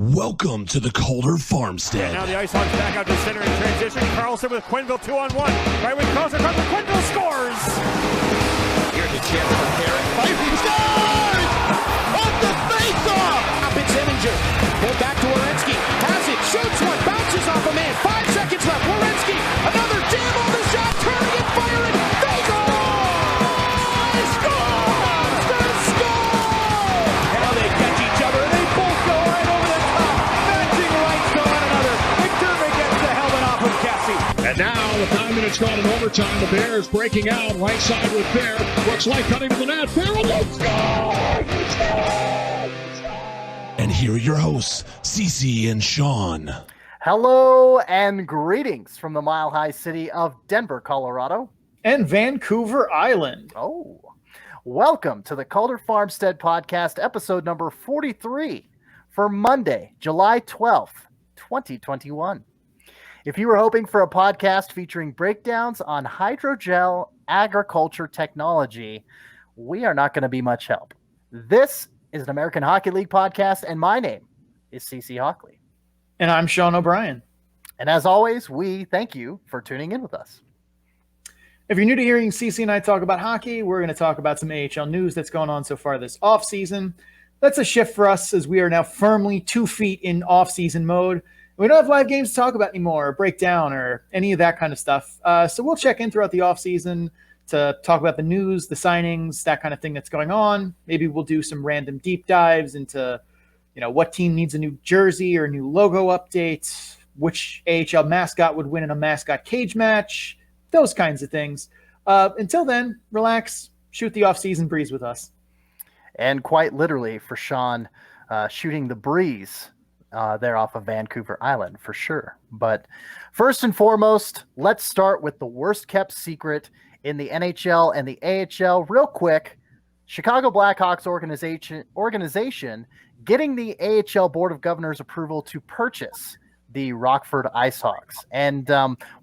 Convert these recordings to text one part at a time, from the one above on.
Welcome to the Calder Farmstead. Now the Ice Hawks back out to center in transition. Carlson with Quenneville 2-on-1. Right with Carlson, Quenneville scores! Here's a chance for Carrick. Fighting scores! Off the face-off! Up in Zeminger. Pulled back to Werenski. Has it. Shoots one. Bounces off a man. 5 seconds left. Werenski. Another jam on the shot. Turning and firing. They go! Scores! They score! Now they catch each other. They both go right over the top. Matching rights to one another. McDermott gets the helmet off of Cassie. And now with 9 minutes gone in overtime, the Bears breaking out right side with Bear. Looks like cutting to the net. Bear will score! And here are your hosts, Cece and Sean. Hello and greetings from the Mile High city of Denver, Colorado. And Vancouver Island. Oh, welcome to the Calder Farmstead Podcast, episode number 43 for Monday, July 12th, 2021. If you were hoping for a podcast featuring breakdowns on hydrogel agriculture technology, we are not going to be much help. This is an American Hockey League podcast, and my name is CC Hockley. And I'm Sean O'Brien. And as always, we thank you for tuning in with us. If you're new to hearing CC and I talk about hockey, we're going to talk about some AHL news that's going on so far this offseason. That's a shift for us as we are now firmly 2 feet in offseason mode. We don't have live games to talk about anymore, or break down, or any of that kind of stuff. So we'll check in throughout the offseason to talk about the news, the signings, that kind of thing that's going on. Maybe we'll do some random deep dives into, what team needs a new jersey or a new logo update, which AHL mascot would win in a mascot cage match, those kinds of things. Until then, relax, shoot the off-season breeze with us. And quite literally for Sean, shooting the breeze there off of Vancouver Island for sure. But first and foremost, let's start with the worst kept secret in the NHL and the AHL real quick. Chicago Blackhawks organization getting the AHL Board of Governors approval to purchase the Rockford IceHogs. And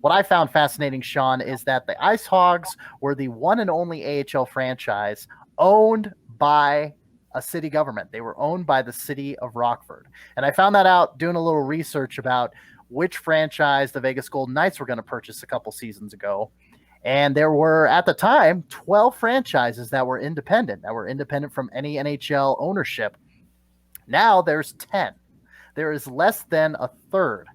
what I found fascinating, Sean, is that the IceHogs were the one and only AHL franchise owned by a city government. They were owned by the city of Rockford. And I found that out doing a little research about which franchise the Vegas Golden Knights were going to purchase a couple seasons ago. And there were, at the time, 12 franchises that were independent from any NHL ownership. Now there's 10. There is less than a third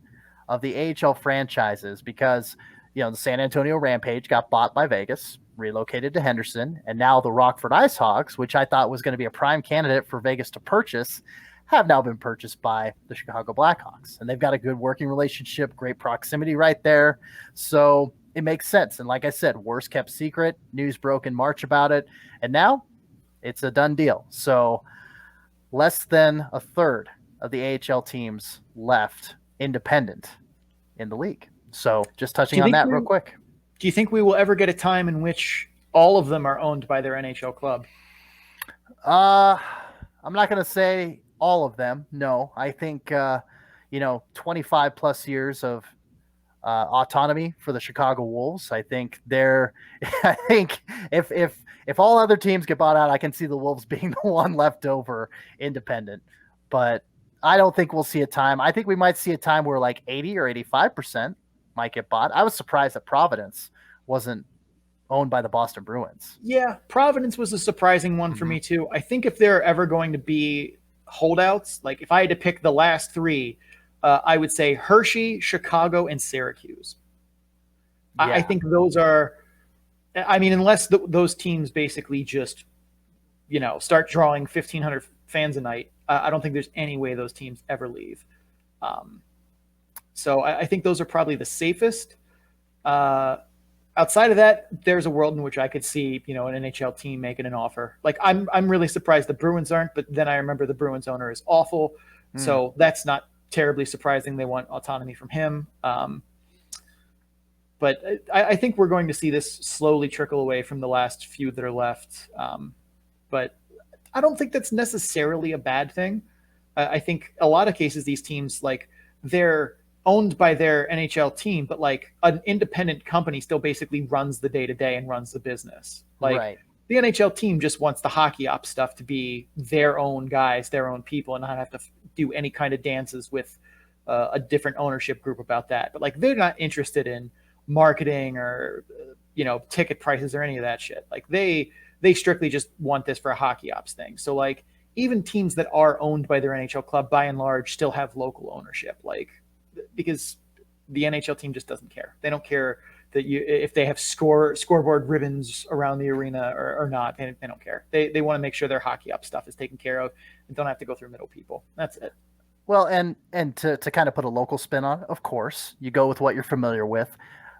of the AHL franchises because, the San Antonio Rampage got bought by Vegas, relocated to Henderson, and now the Rockford IceHogs, which I thought was going to be a prime candidate for Vegas to purchase, have now been purchased by the Chicago Blackhawks. And they've got a good working relationship, great proximity right there. So it makes sense. And like I said, worst kept secret, news broke in March about it. And now it's a done deal. So less than a third of the AHL teams left independent in the league. So just touching on that real quick. Do you think we will ever get a time in which all of them are owned by their NHL club? I'm not going to say all of them. No, I think, 25 plus years of autonomy for the Chicago Wolves. I think if all other teams get bought out, I can see the Wolves being the one left over independent, but I don't think we'll see a time. I think we might see a time where like 80 or 85% might get bought. I was surprised that Providence wasn't owned by the Boston Bruins. Yeah, Providence was a surprising one for me too. I think if there are ever going to be holdouts, like if I had to pick the last three, I would say Hershey, Chicago, and Syracuse. Yeah. I think those are, unless those teams basically just, start drawing 1,500 fans a night, I don't think there's any way those teams ever leave. So I think those are probably the safest. Outside of that, there's a world in which I could see, an NHL team making an offer. Like I'm really surprised the Bruins aren't, but then I remember the Bruins owner is awful. So that's not terribly surprising. They want autonomy from him. But I think we're going to see this slowly trickle away from the last few that are left. But I don't think that's necessarily a bad thing. I think a lot of cases, these teams, like they're owned by their NHL team, but like an independent company still basically runs the day-to-day and runs the business. Like right. The NHL team just wants the hockey ops stuff to be their own guys, their own people, and not have to do any kind of dances with a different ownership group about that. But like, they're not interested in marketing or ticket prices or any of that shit. Like they strictly just want this for a hockey ops thing. So like, even teams that are owned by their NHL club, by and large, still have local ownership. Like, because the NHL team just doesn't care. They don't care that if they have scoreboard ribbons around the arena or not. They don't care. They want to make sure their hockey ops stuff is taken care of and don't have to go through middle people. That's it. Well, and to kind of put a local spin on, of course, you go with what you're familiar with.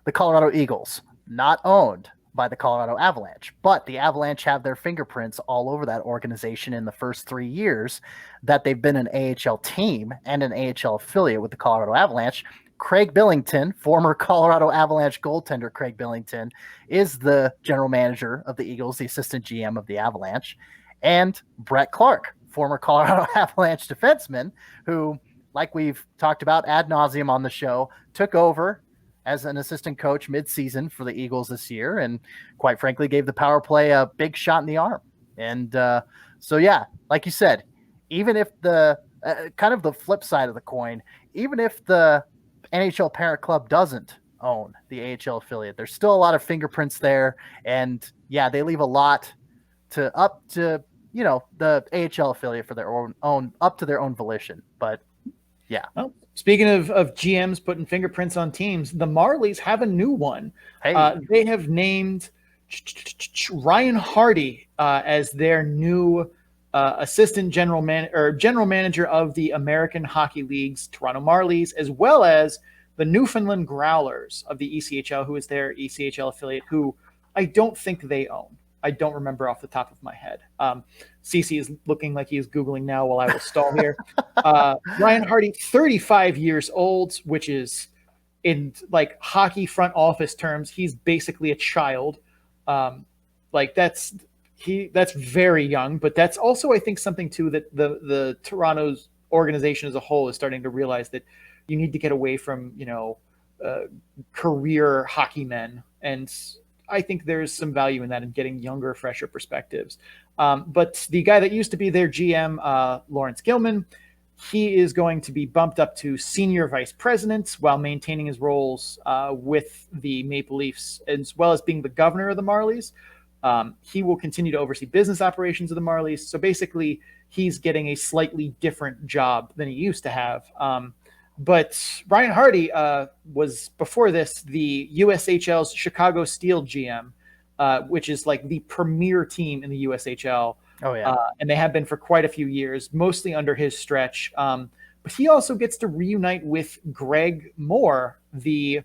The Colorado Eagles, not owned by the Colorado Avalanche, but the Avalanche have their fingerprints all over that organization in the first 3 years that they've been an AHL team and an AHL affiliate with the Colorado Avalanche. Craig Billington, former Colorado Avalanche goaltender Craig Billington, is the general manager of the Eagles, the assistant GM of the Avalanche, and Brett Clark, former Colorado Avalanche defenseman, who, like we've talked about ad nauseum on the show, took over as an assistant coach mid-season for the Eagles this year, and quite frankly gave the power play a big shot in the arm. And so, yeah, like you said, even if the kind of the flip side of the coin, even if the NHL parent club doesn't own the AHL affiliate, there's still a lot of fingerprints there. And yeah, they leave a lot up to the AHL affiliate for their own up to their own volition. But yeah. Well, speaking of GMs putting fingerprints on teams, the Marlies have a new one. Hey. They have named Ryan Hardy as their new assistant general manager of the American Hockey League's Toronto Marlies, as well as the Newfoundland Growlers of the ECHL, who is their ECHL affiliate, who I don't think they own. I don't remember off the top of my head. CC is looking like he is Googling now while I will stall here. Ryan Hardy, 35 years old, which is in like hockey front office terms, he's basically a child. That's very young, but that's also, I think, something too that the Toronto's organization as a whole is starting to realize, that you need to get away from, career hockey men. And I think there's some value in that, in getting younger, fresher perspectives. But the guy that used to be their GM, Lawrence Gilman, he is going to be bumped up to senior vice president while maintaining his roles with the Maple Leafs, as well as being the governor of the Marlies. He will continue to oversee business operations of the Marlies. So basically, he's getting a slightly different job than he used to have. But Ryan Hardy was, before this, the USHL's Chicago Steel GM, which is like the premier team in the USHL. Oh, yeah. And they have been for quite a few years, mostly under his stretch. But he also gets to reunite with Greg Moore, the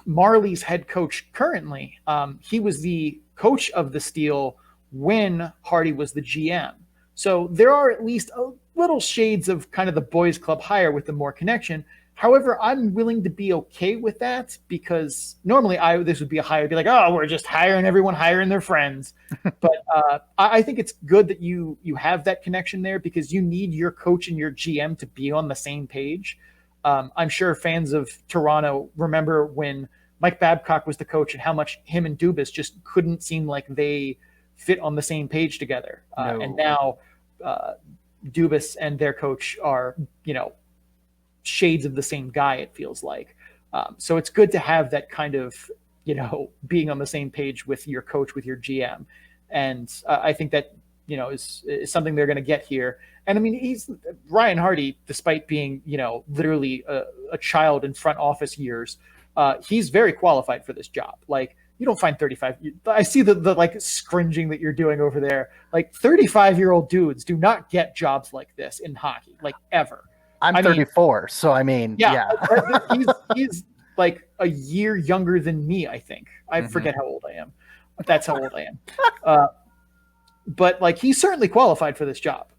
Marlies head coach currently. He was the coach of the Steel when Hardy was the GM. So there are at least a little shades of kind of the boys club hire with the Moore connection. However, I'm willing to be okay with that, because normally this would be a hire, be like, oh, we're just hiring everyone, hiring their friends. But I think it's good that you have that connection there, because you need your coach and your GM to be on the same page. I'm sure fans of Toronto remember when Mike Babcock was the coach and how much him and Dubas just couldn't seem like they fit on the same page together. No. And now Dubas and their coach are, shades of the same guy, it feels like. So it's good to have that kind of, being on the same page with your coach, with your GM. And I think that, is something they're going to get here. And I mean, Ryan Hardy, despite being, literally a child in front office years, he's very qualified for this job. Like, you don't find 35. I see the like scringing that you're doing over there. Like 35-year-old dudes do not get jobs like this in hockey, like ever. I'm 34, so I mean, yeah. he's like a year younger than me, I think. I forget how old I am. That's how old I am. But like, he's certainly qualified for this job.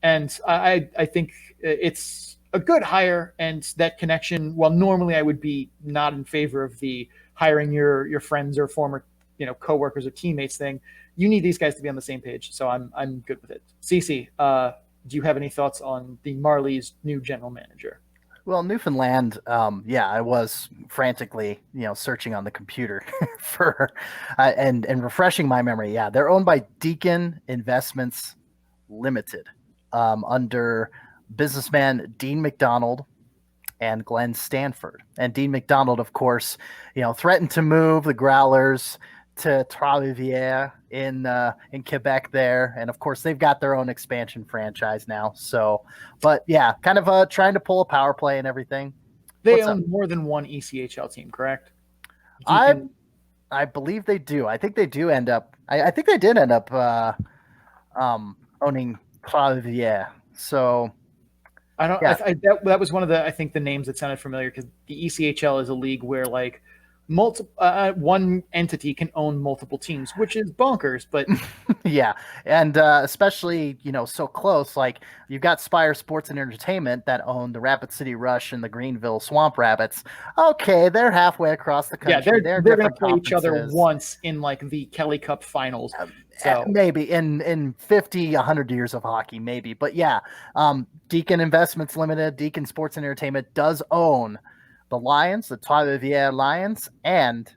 And I think it's a good hire, and that connection, while normally I would be not in favor of the hiring your friends or former, coworkers or teammates thing, you need these guys to be on the same page. So I'm good with it. CC, do you have any thoughts on the Marlies' new general manager? Well, Newfoundland, I was frantically, searching on the computer for and refreshing my memory. Yeah, they're owned by Deacon Investments Limited. under businessman Dean McDonald and Glenn Stanford. And Dean McDonald, of course, threatened to move the Growlers to Trois-Rivières in Quebec there. And of course, they've got their own expansion franchise now. So, but yeah, kind of trying to pull a power play and everything. They own more than one ECHL team, correct? I believe they do. I think they do end up. I think they did end up owning Trois-Rivières. So I don't. Yeah. That was one of the. I think the names that sounded familiar because the ECHL is a league where like one entity can own multiple teams, which is bonkers. But yeah, and especially so close. Like you've got Spire Sports and Entertainment that own the Rapid City Rush and the Greenville Swamp Rabbits. Okay, they're halfway across the country. Yeah, they're going to play each other once in like the Kelly Cup finals. So maybe in 50, 100 years of hockey, maybe. But yeah, Deacon Investments Limited, Deacon Sports and Entertainment does own the Lions, the Trois-Rivières Lions, and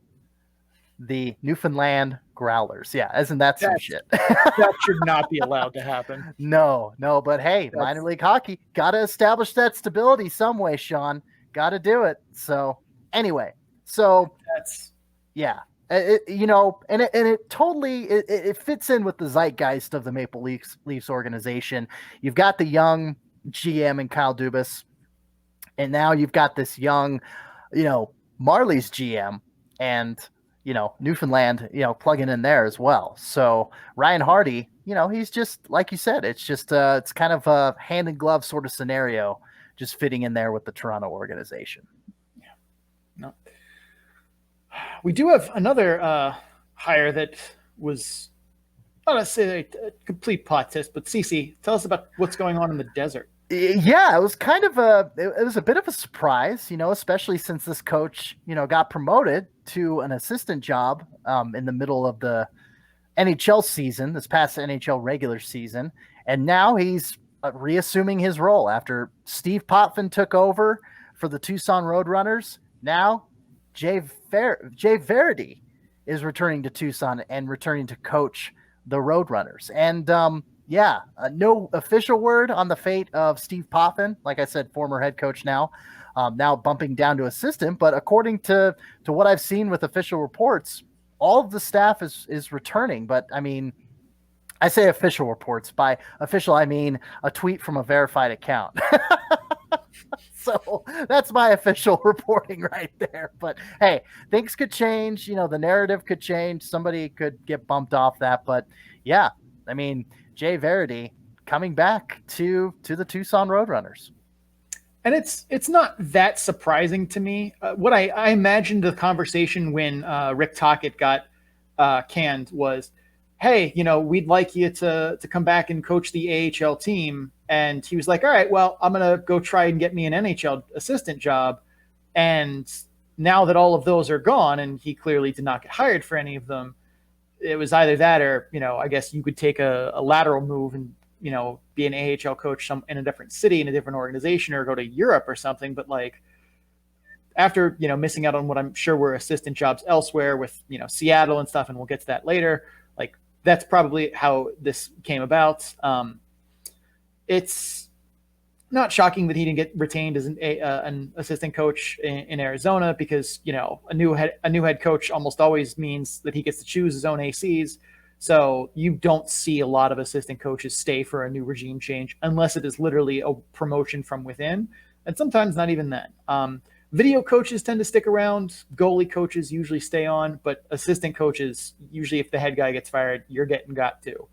the Newfoundland Growlers. Yeah, isn't that some shit? That should not be allowed to happen. No, but hey, minor league hockey, got to establish that stability some way, Sean. Got to do it. So anyway, yeah. It totally fits in with the zeitgeist of the Maple Leafs organization. You've got the young GM and Kyle Dubas, and now you've got this young, Marlies GM and Newfoundland, plugging in there as well. So Ryan Hardy, he's just like you said, it's just it's kind of a hand in glove sort of scenario, just fitting in there with the Toronto organization. Yeah, no. We do have another hire that was, I don't want to say a complete plot twist, but Cece, tell us about what's going on in the desert. Yeah, it was kind of it was a bit of a surprise, especially since this coach, got promoted to an assistant job in the middle of the NHL season, this past NHL regular season. And now he's reassuming his role after Steve Potvin took over for the Tucson Roadrunners. Now Jay Verity is returning to Tucson and returning to coach the Roadrunners. And no official word on the fate of Steve Potvin. Like I said, former head coach now bumping down to assistant. But according to what I've seen with official reports, all of the staff is returning. But I mean, I say official reports. By official, I mean a tweet from a verified account. So that's my official reporting right there. But hey, things could change. The narrative could change. Somebody could get bumped off that. But yeah, I mean, Jay Verity coming back to the Tucson Roadrunners. And it's not that surprising to me. What I imagined the conversation when Rick Tocchet got canned was, hey, we'd like you to come back and coach the AHL team. And he was like, all right, well, I'm going to go try and get me an NHL assistant job. And now that all of those are gone, and he clearly did not get hired for any of them, it was either that or, I guess you could take a lateral move and, be an AHL coach in a different city, in a different organization, or go to Europe or something. But like after, missing out on what I'm sure were assistant jobs elsewhere with, Seattle and stuff, and we'll get to that later. Like that's probably how this came about. It's not shocking that he didn't get retained as an assistant coach in Arizona because, a new head coach almost always means that he gets to choose his own ACs. So you don't see a lot of assistant coaches stay for a new regime change unless it is literally a promotion from within. And sometimes not even then. Video coaches tend to stick around. Goalie coaches usually stay on, but assistant coaches, usually if the head guy gets fired, you're getting got to.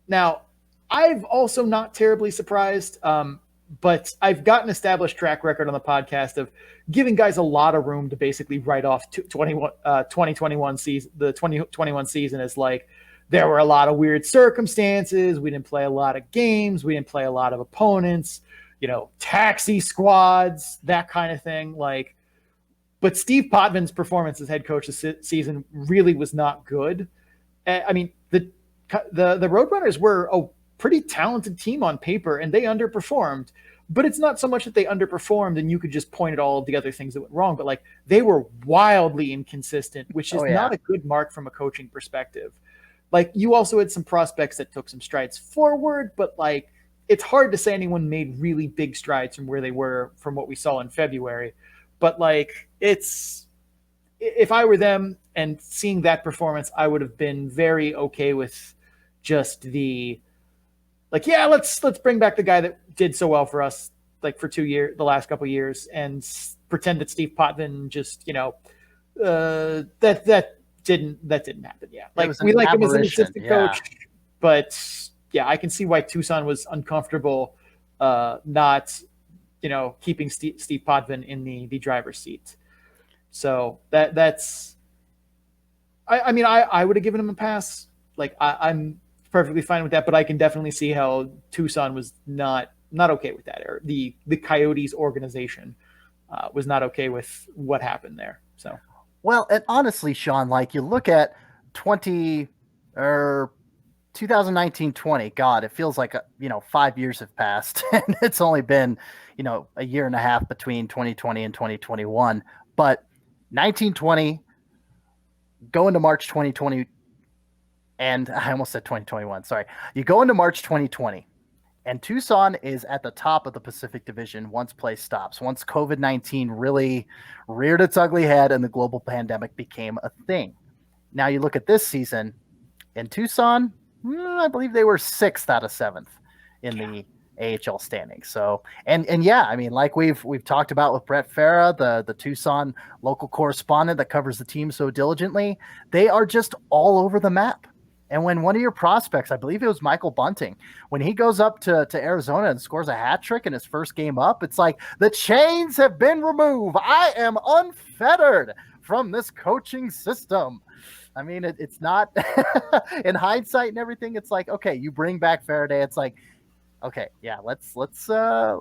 Now, I've also not terribly surprised, but I've got an established track record on the podcast of giving guys a lot of room to basically write off 2021 season. The 2021 season is like there were a lot of weird circumstances. We didn't play a lot of games. We didn't play a lot of opponents. Taxi squads, that kind of thing. But Steve Potvin's performance as head coach this season really was not good. I mean, the Roadrunners were a pretty talented team on paper, and they underperformed. But it's not so much that they underperformed and you could just point at all of the other things that went wrong, but they were wildly inconsistent, which is not a good mark from a coaching perspective. like you also had some prospects that took some strides forward, but like it's hard to say anyone made really big strides from where they were from what we saw in February. But like if I were them and seeing that performance, I would have been very okay with just the like, yeah, let's bring back the guy that did so well for us, like for 2 years, the last couple of years, and pretend that Steve Potvin just, that didn't happen. Yeah. Like we like him as an assistant coach, but yeah, I can see why Tucson was uncomfortable, not, keeping Steve Potvin in the driver's seat. So that's, I would have given him a pass. Like I'm perfectly fine with that, but I can definitely see how Tucson was not okay with that, or the Coyotes organization was not okay with what happened there. So, well, and honestly, Sean, like you look at 2019-20, God, it feels like 5 years have passed, and it's only been a year and a half between 2020 and 2021. But 1920 go into March 2020, and I almost said 2021. Sorry, you go into March 2020. And Tucson is at the top of the Pacific Division once play stops, once COVID-19 really reared its ugly head and the global pandemic became a thing. Now you look at this season in Tucson, I believe they were 6th out of 7th in the AHL standings. So, and yeah, I mean, like we've talked about with Brett Farah, the Tucson local correspondent that covers the team so diligently, they are just all over the map. And when one of your prospects, I believe it was Michael Bunting, when he goes up to Arizona and scores a hat trick in his first game up, it's like the chains have been removed. I am unfettered from this coaching system. I mean, it's not in hindsight and everything. It's like, okay, you bring back Faraday. It's like, okay, yeah, let's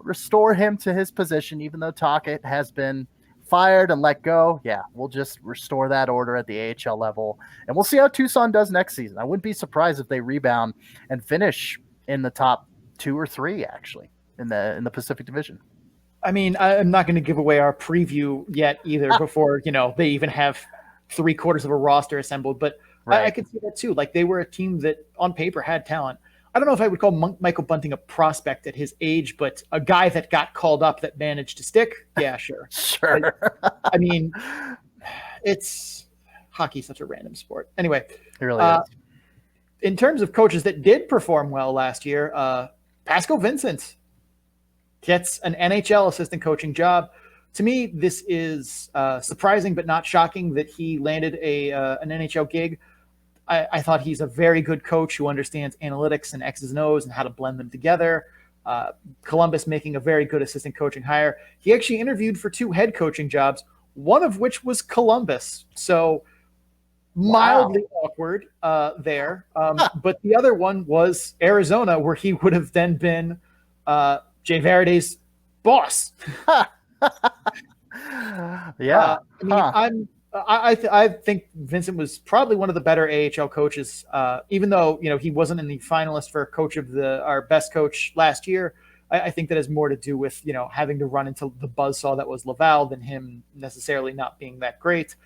restore him to his position, even though Tocchet has been fired and let go. Yeah, we'll just restore that order at the AHL level, and we'll see how Tucson does next season. I wouldn't be surprised if they rebound and finish in the top 2 or 3 actually in the Pacific Division. I mean, I'm not going to give away our preview yet either before they even have 3/4 of a roster assembled, but right. I could see that too. Like they were a team that on paper had talent. I don't know if I would call Michael Bunting a prospect at his age, but a guy that got called up that managed to stick. Yeah, sure. Sure. I mean, it's hockey's such a random sport. Anyway, it really is. In terms of coaches that did perform well last year, Pascal Vincent gets an NHL assistant coaching job. To me, this is surprising but not shocking that he landed an NHL gig. I thought he's a very good coach who understands analytics and X's and O's and how to blend them together. Columbus making a very good assistant coaching hire. He actually interviewed for 2 head coaching jobs, one of which was Columbus. So mildly awkward there. But the other one was Arizona, where he would have then been Jay Varaday's boss. Yeah. I think Vincent was probably one of the better AHL coaches, even though he wasn't in the finalist for coach of our best coach last year. I think that has more to do with having to run into the buzzsaw that was Laval than him necessarily not being that great.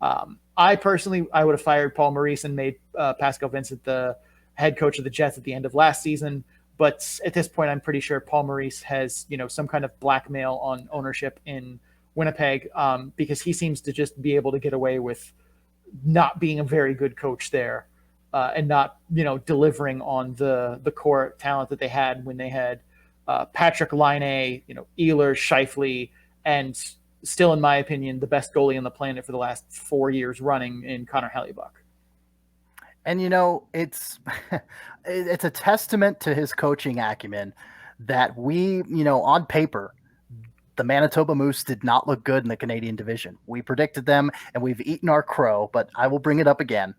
I personally would have fired Paul Maurice and made Pascal Vincent the head coach of the Jets at the end of last season. But at this point, I'm pretty sure Paul Maurice has some kind of blackmail on ownership in Winnipeg, because he seems to just be able to get away with not being a very good coach there, and not delivering on the core talent that they had when they had Patrick Laine, Ehlers, Scheifele, and still, in my opinion, the best goalie on the planet for the last 4 years running in Connor Hellebuyck. And it's it's a testament to his coaching acumen that we on paper, the Manitoba Moose did not look good in the Canadian division. We predicted them, and we've eaten our crow, but I will bring it up again.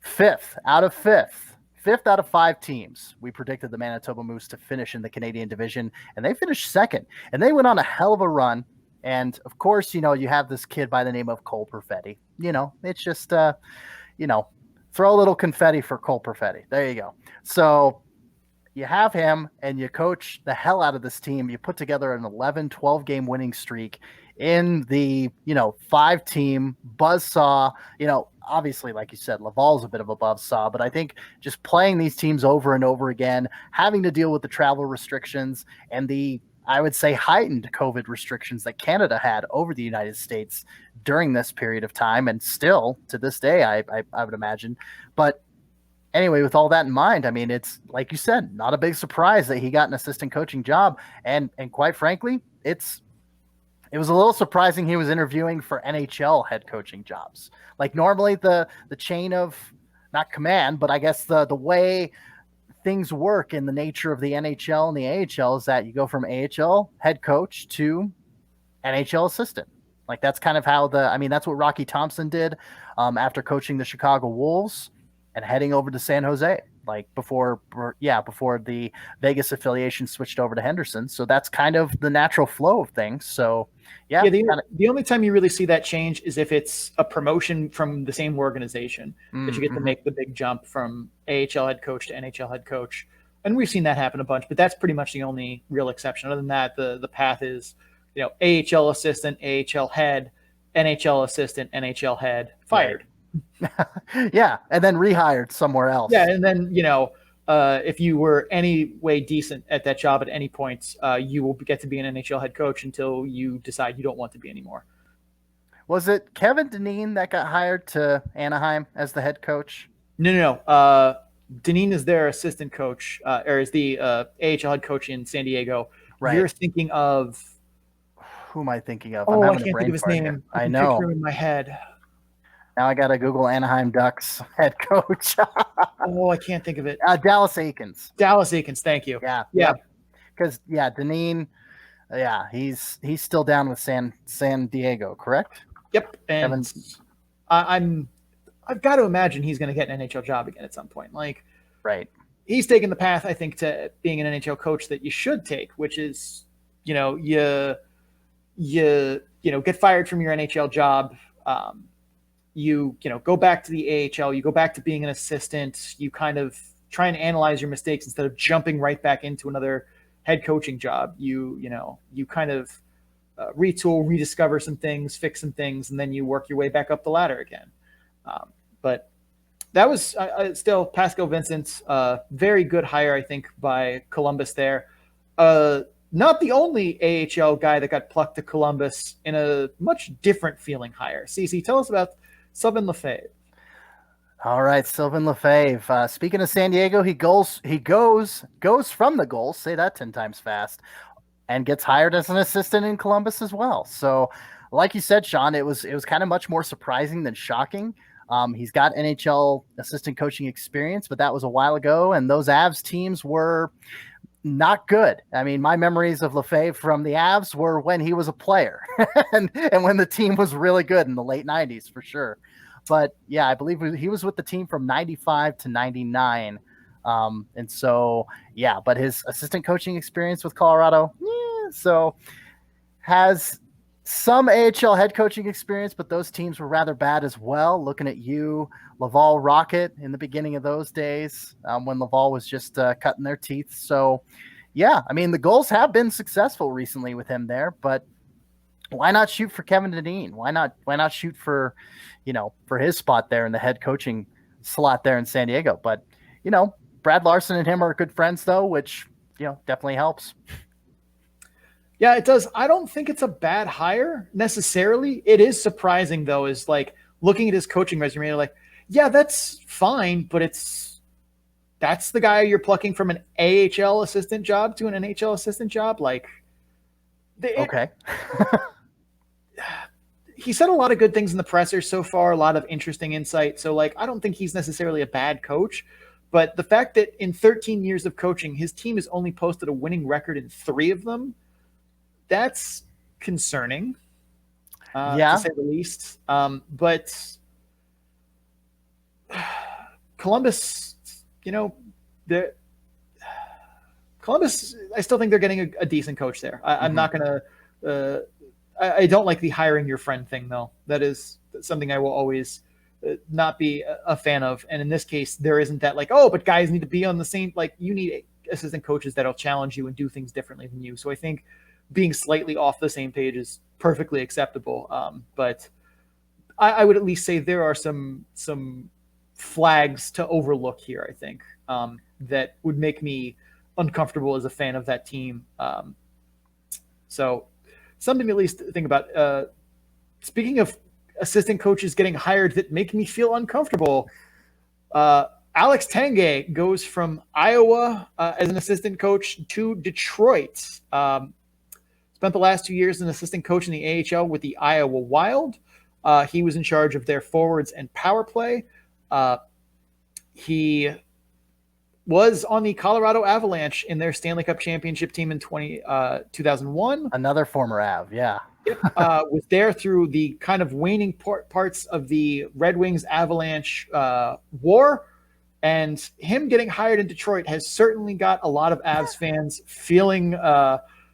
5th out of 5 teams, we predicted the Manitoba Moose to finish in the Canadian division, and they finished 2nd. And they went on a hell of a run. And, of course, you have this kid by the name of Cole Perfetti. It's just, throw a little confetti for Cole Perfetti. There you go. So, you have him and you coach the hell out of this team. You put together an 11, 12 game winning streak in the, 5-team buzzsaw. Obviously, like you said, Laval's a bit of a buzzsaw, but I think just playing these teams over and over again, having to deal with the travel restrictions and the, I would say, heightened COVID restrictions that Canada had over the United States during this period of time, and still to this day, I would imagine. But anyway, with all that in mind, I mean, it's like you said, not a big surprise that he got an assistant coaching job. And quite frankly, it was a little surprising he was interviewing for NHL head coaching jobs. Like normally the chain of, not command, but I guess the way things work in the nature of the NHL and the AHL is that you go from AHL head coach to NHL assistant. Like that's kind of how that's what Rocky Thompson did after coaching the Chicago Wolves and heading over to San Jose, like before the Vegas affiliation switched over to Henderson. So that's kind of the natural flow of things. So the only time you really see that change is if it's a promotion from the same organization that you get to make the big jump from AHL head coach to NHL head coach. And we've seen that happen a bunch, but that's pretty much the only real exception. Other than that, the path is, AHL assistant, AHL head, NHL assistant, NHL head, fired. Right. Yeah. And then rehired somewhere else. Yeah. And then, if you were any way decent at that job at any point, you will get to be an NHL head coach until you decide you don't want to be anymore. Was it Kevin Dineen that got hired to Anaheim as the head coach? No. Dineen is their assistant coach, or is the AHL head coach in San Diego. Right. You're thinking of... Who am I thinking of? Oh, I can't think of his name. I know. Picture in my head. Now I got to Google Anaheim Ducks head coach. Oh, I can't think of it. Dallas Aikens. Dallas Aikens. Thank you. Yeah. Because Dineen, he's still down with San Diego, correct? Yep. And I've got to imagine he's going to get an NHL job again at some point. Like, right. He's taken the path, I think, to being an NHL coach that you should take, which is, you get fired from your NHL job. You go back to the AHL, you go back to being an assistant, you kind of try and analyze your mistakes instead of jumping right back into another head coaching job. You kind of retool, rediscover some things, fix some things, and then you work your way back up the ladder again. But that was still Pascal Vincent, very good hire, I think, by Columbus there. Not the only AHL guy that got plucked to Columbus in a much different feeling hire. CC, tell us about Sylvain Lefebvre. All right, Sylvain Lefebvre. Speaking of San Diego, he goes from the goals, say that 10 times fast, and gets hired as an assistant in Columbus as well. So, like you said, Sean, it was kind of much more surprising than shocking. He's got NHL assistant coaching experience, but that was a while ago, and those Avs teams were not good. I mean, my memories of Lefebvre from the Avs were when he was a player and when the team was really good in the late 90s for sure. But yeah, I believe he was with the team from 95 to 99. And so, yeah, but his assistant coaching experience with Colorado, so has some AHL head coaching experience, but those teams were rather bad as well. Looking at you, Laval Rocket in the beginning of those days when Laval was just cutting their teeth. So, yeah, I mean, the goals have been successful recently with him there, but why not shoot for Kevin Dineen? Why not shoot for, for his spot there in the head coaching slot there in San Diego? But, Brad Larson and him are good friends though, which, definitely helps. Yeah, it does. I don't think it's a bad hire necessarily. It is surprising though, is like looking at his coaching resume, you're like, yeah, that's fine, but that's the guy you're plucking from an AHL assistant job to an NHL assistant job. Like, okay. He said a lot of good things in the presser so far, a lot of interesting insight. So like, I don't think he's necessarily a bad coach, but the fact that in 13 years of coaching, his team has only posted a winning record in 3 of them, that's concerning, to say the least. But Columbus, Columbus, I still think they're getting a decent coach there. I'm not going to I don't like the hiring your friend thing, though. That is something I will always not be a fan of. And in this case, there isn't that like, oh, but guys need to be on the same, like you need assistant coaches that'll challenge you and do things differently than you. So I think being slightly off the same page is perfectly acceptable. But I would at least say there are some flags to overlook here, I think, that would make me uncomfortable as a fan of that team. So something at least to think about. Speaking of assistant coaches getting hired that make me feel uncomfortable, Alex Tanguay goes from Iowa as an assistant coach to Detroit. Spent the last 2 years as an assistant coach in the AHL with the Iowa Wild. He was in charge of their forwards and power play. He was on the Colorado Avalanche in their Stanley Cup championship team in 2001. Another former Av, yeah. Was there through the kind of waning parts of the Red Wings Avalanche war. And him getting hired in Detroit has certainly got a lot of Avs fans feeling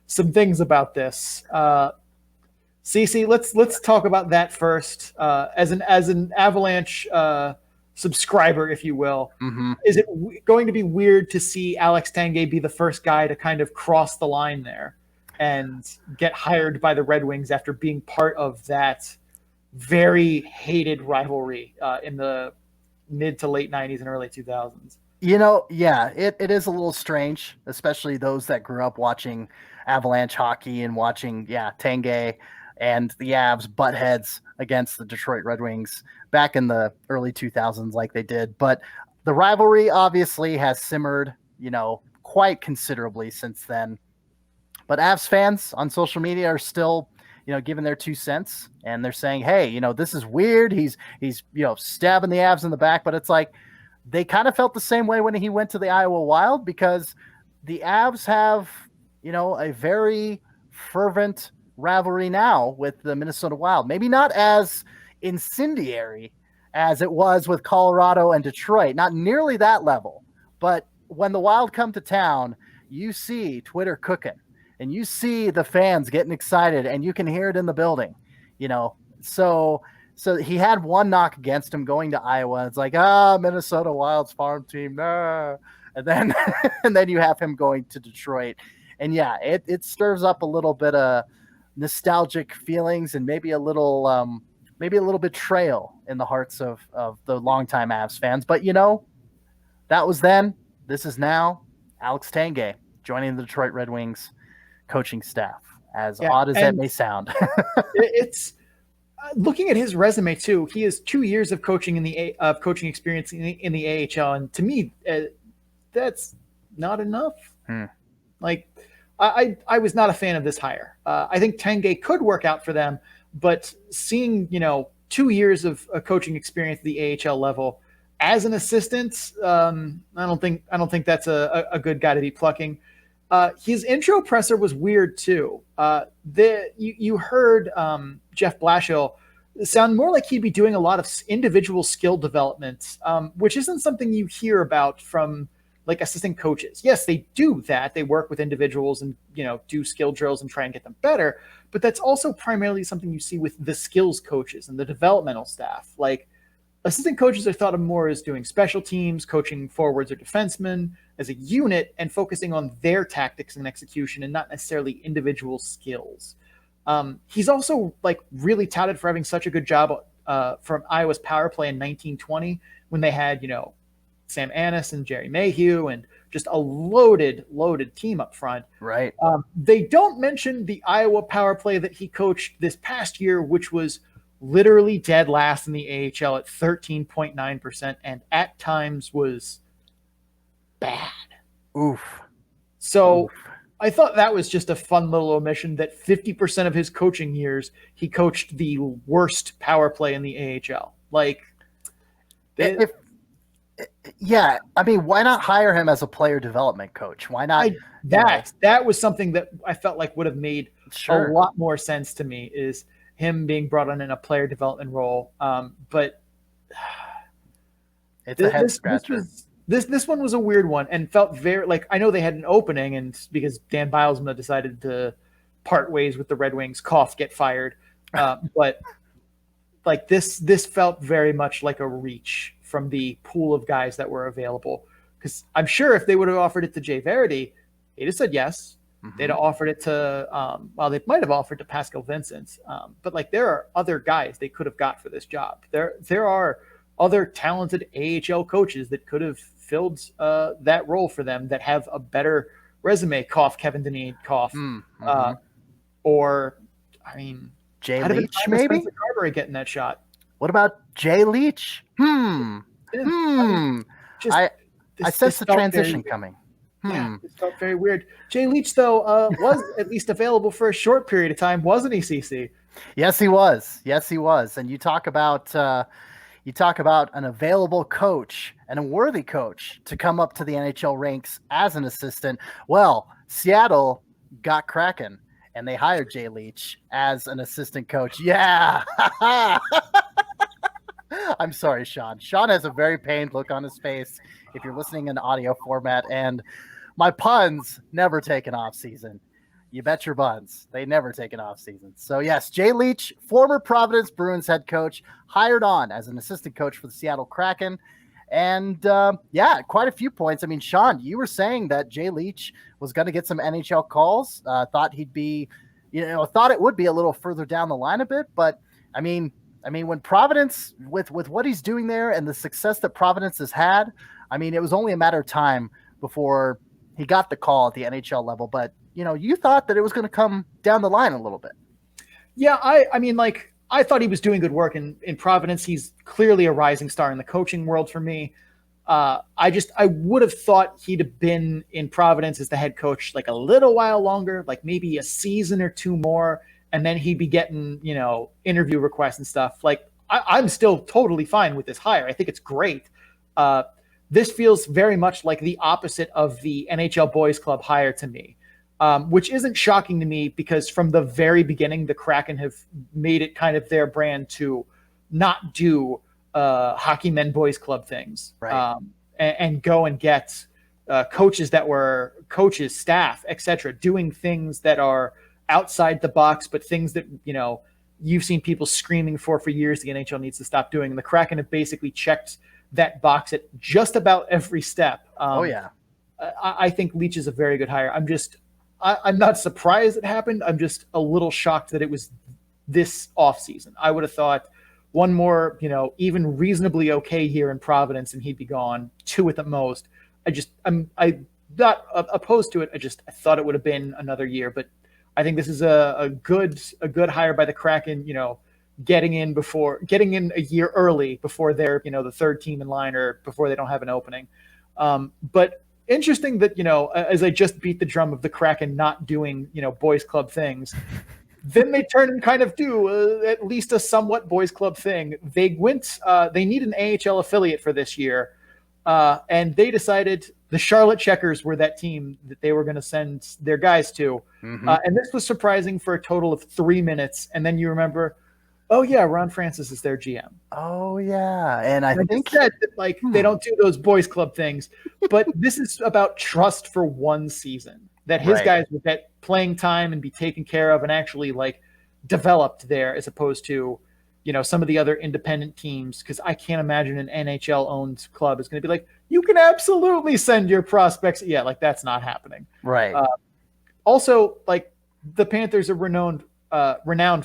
some things about this. Cece, let's talk about that first. As an Avalanche subscriber, if you will, is it going to be weird to see Alex Tanguay be the first guy to kind of cross the line there and get hired by the Red Wings after being part of that very hated rivalry in the mid to late 90s and early 2000s? Yeah, it is a little strange, especially those that grew up watching Avalanche hockey and watching, Tanguay and the Avs butt heads against the Detroit Red Wings back in the early 2000s like they did. But the rivalry obviously has simmered, quite considerably since then. But Avs fans on social media are still, giving their 2 cents, and they're saying, hey, this is weird. He's stabbing the Avs in the back, but it's like they kind of felt the same way when he went to the Iowa Wild, because the Avs have, a very fervent rivalry now with the Minnesota Wild. Maybe not as incendiary as it was with Colorado and Detroit, not nearly that level. But when the Wild come to town, you see Twitter cooking. And you see the fans getting excited, and you can hear it in the building, So he had one knock against him going to Iowa. It's like, Minnesota Wild's farm team, nah. And then you have him going to Detroit, and it stirs up a little bit of nostalgic feelings and maybe a little betrayal in the hearts of the longtime Avs fans. But that was then. This is now. Alex Tanguay joining the Detroit Red Wings coaching staff, as odd as that may sound. It's looking at his resume too. He has 2 years of coaching coaching experience in the AHL, and to me, that's not enough. Like, I was not a fan of this hire. I think Tanguay could work out for them, but seeing 2 years of coaching experience at the AHL level as an assistant, I don't think that's a good guy to be plucking. His intro presser was weird too. You heard Jeff Blashill sound more like he'd be doing a lot of individual skill development, which isn't something you hear about from like assistant coaches. Yes, they do that. They work with individuals and do skill drills and try and get them better. But that's also primarily something you see with the skills coaches and the developmental staff. Like, assistant coaches are thought of more as doing special teams, coaching forwards or defensemen as a unit, and focusing on their tactics and execution and not necessarily individual skills. He's also really touted for having such a good job from Iowa's power play in 1920 when they had, Sam Annis and Jerry Mayhew and just a loaded team up front. Right. They don't mention the Iowa power play that he coached this past year, which was literally dead last in the AHL at 13.9% and at times was bad. Oof. So I thought that was just a fun little omission that 50% of his coaching years, he coached the worst power play in the AHL. Why not hire him as a player development coach? Why not? That was something that I felt like would have made a lot more sense to me, is him being brought on in a player development role. But it's a head scratcher. This one was a weird one and felt very I know they had an opening, and because Dan Bilesma decided to part ways with the Red Wings, get fired. But this felt very much like a reach from the pool of guys that were available. Because I'm sure if they would have offered it to Jay Verity, he'd have said yes. Mm-hmm. They'd have offered it to, they might have offered to Pascal Vincent. But like there are other guys they could have got for this job. There are other talented AHL coaches that could have filled that role for them that have a better resume. Cough, Kevin Dineen, cough. Mm-hmm. Or, I mean, Jay Leach, maybe? Spencer Carberry getting that shot. What about Jay Leach? Yeah, I sense the transition coming. Yeah, it felt very weird. Jay Leach, though, was at least available for a short period of time, wasn't he, CC? Yes, he was. Yes, he was. And you talk about an available coach and a worthy coach to come up to the NHL ranks as an assistant. Well, Seattle got Kraken, and they hired Jay Leach as an assistant coach. Yeah. I'm sorry, Sean. Sean has a very pained look on his face if you're listening in audio format, and my puns never take an off season. You bet your buns. They never take an off season. So yes, Jay Leach, former Providence Bruins head coach, hired on as an assistant coach for the Seattle Kraken. And quite a few points. I mean, Sean, you were saying that Jay Leach was going to get some NHL calls. Thought he'd be, thought it would be a little further down the line a bit. But I mean, when Providence, with what he's doing there and the success that Providence has had, I mean, it was only a matter of time before he got the call at the NHL level. But, you thought that it was going to come down the line a little bit. Yeah, I thought he was doing good work in Providence. He's clearly a rising star in the coaching world for me. I would have thought he'd have been in Providence as the head coach like a little while longer, like maybe a season or two more. And then he'd be getting, interview requests and stuff. Like, I'm still totally fine with this hire. I think it's great. This feels very much like the opposite of the NHL Boys Club hire to me, which isn't shocking to me because from the very beginning, the Kraken have made it kind of their brand to not do hockey men boys club things, right. And go and get coaches that were coaches, staff, etc., doing things that are outside the box, but things that, you've seen people screaming for years the NHL needs to stop doing. And the Kraken have basically checked that box at just about every step. I think Leach is a very good hire. I'm not surprised it happened. I'm just a little shocked that it was this offseason. I would have thought one more, even reasonably okay here in Providence and he'd be gone. 2 at the most. I'm not opposed to it. I thought it would have been another year, but I think this is a good hire by the Kraken, getting in a year early before they're, the third team in line or before they don't have an opening. But interesting that, as I just beat the drum of the Kraken not doing, boys club things, then they turn and kind of do at least a somewhat boys club thing. They need an AHL affiliate for this year. And they decided the Charlotte Checkers were that team that they were going to send their guys to. Mm-hmm. And this was surprising for a total of 3 minutes. And then you remember, oh yeah, Ron Francis is their GM. Oh yeah. And I think said that, they don't do those boys club things, but this is about trust for one season that his guys would get playing time and be taken care of and actually developed there as opposed to, some of the other independent teams. Cause I can't imagine an NHL owned club is going to be like, you can absolutely send your prospects. Yeah. That's not happening. Right. Also, the Panthers are renowned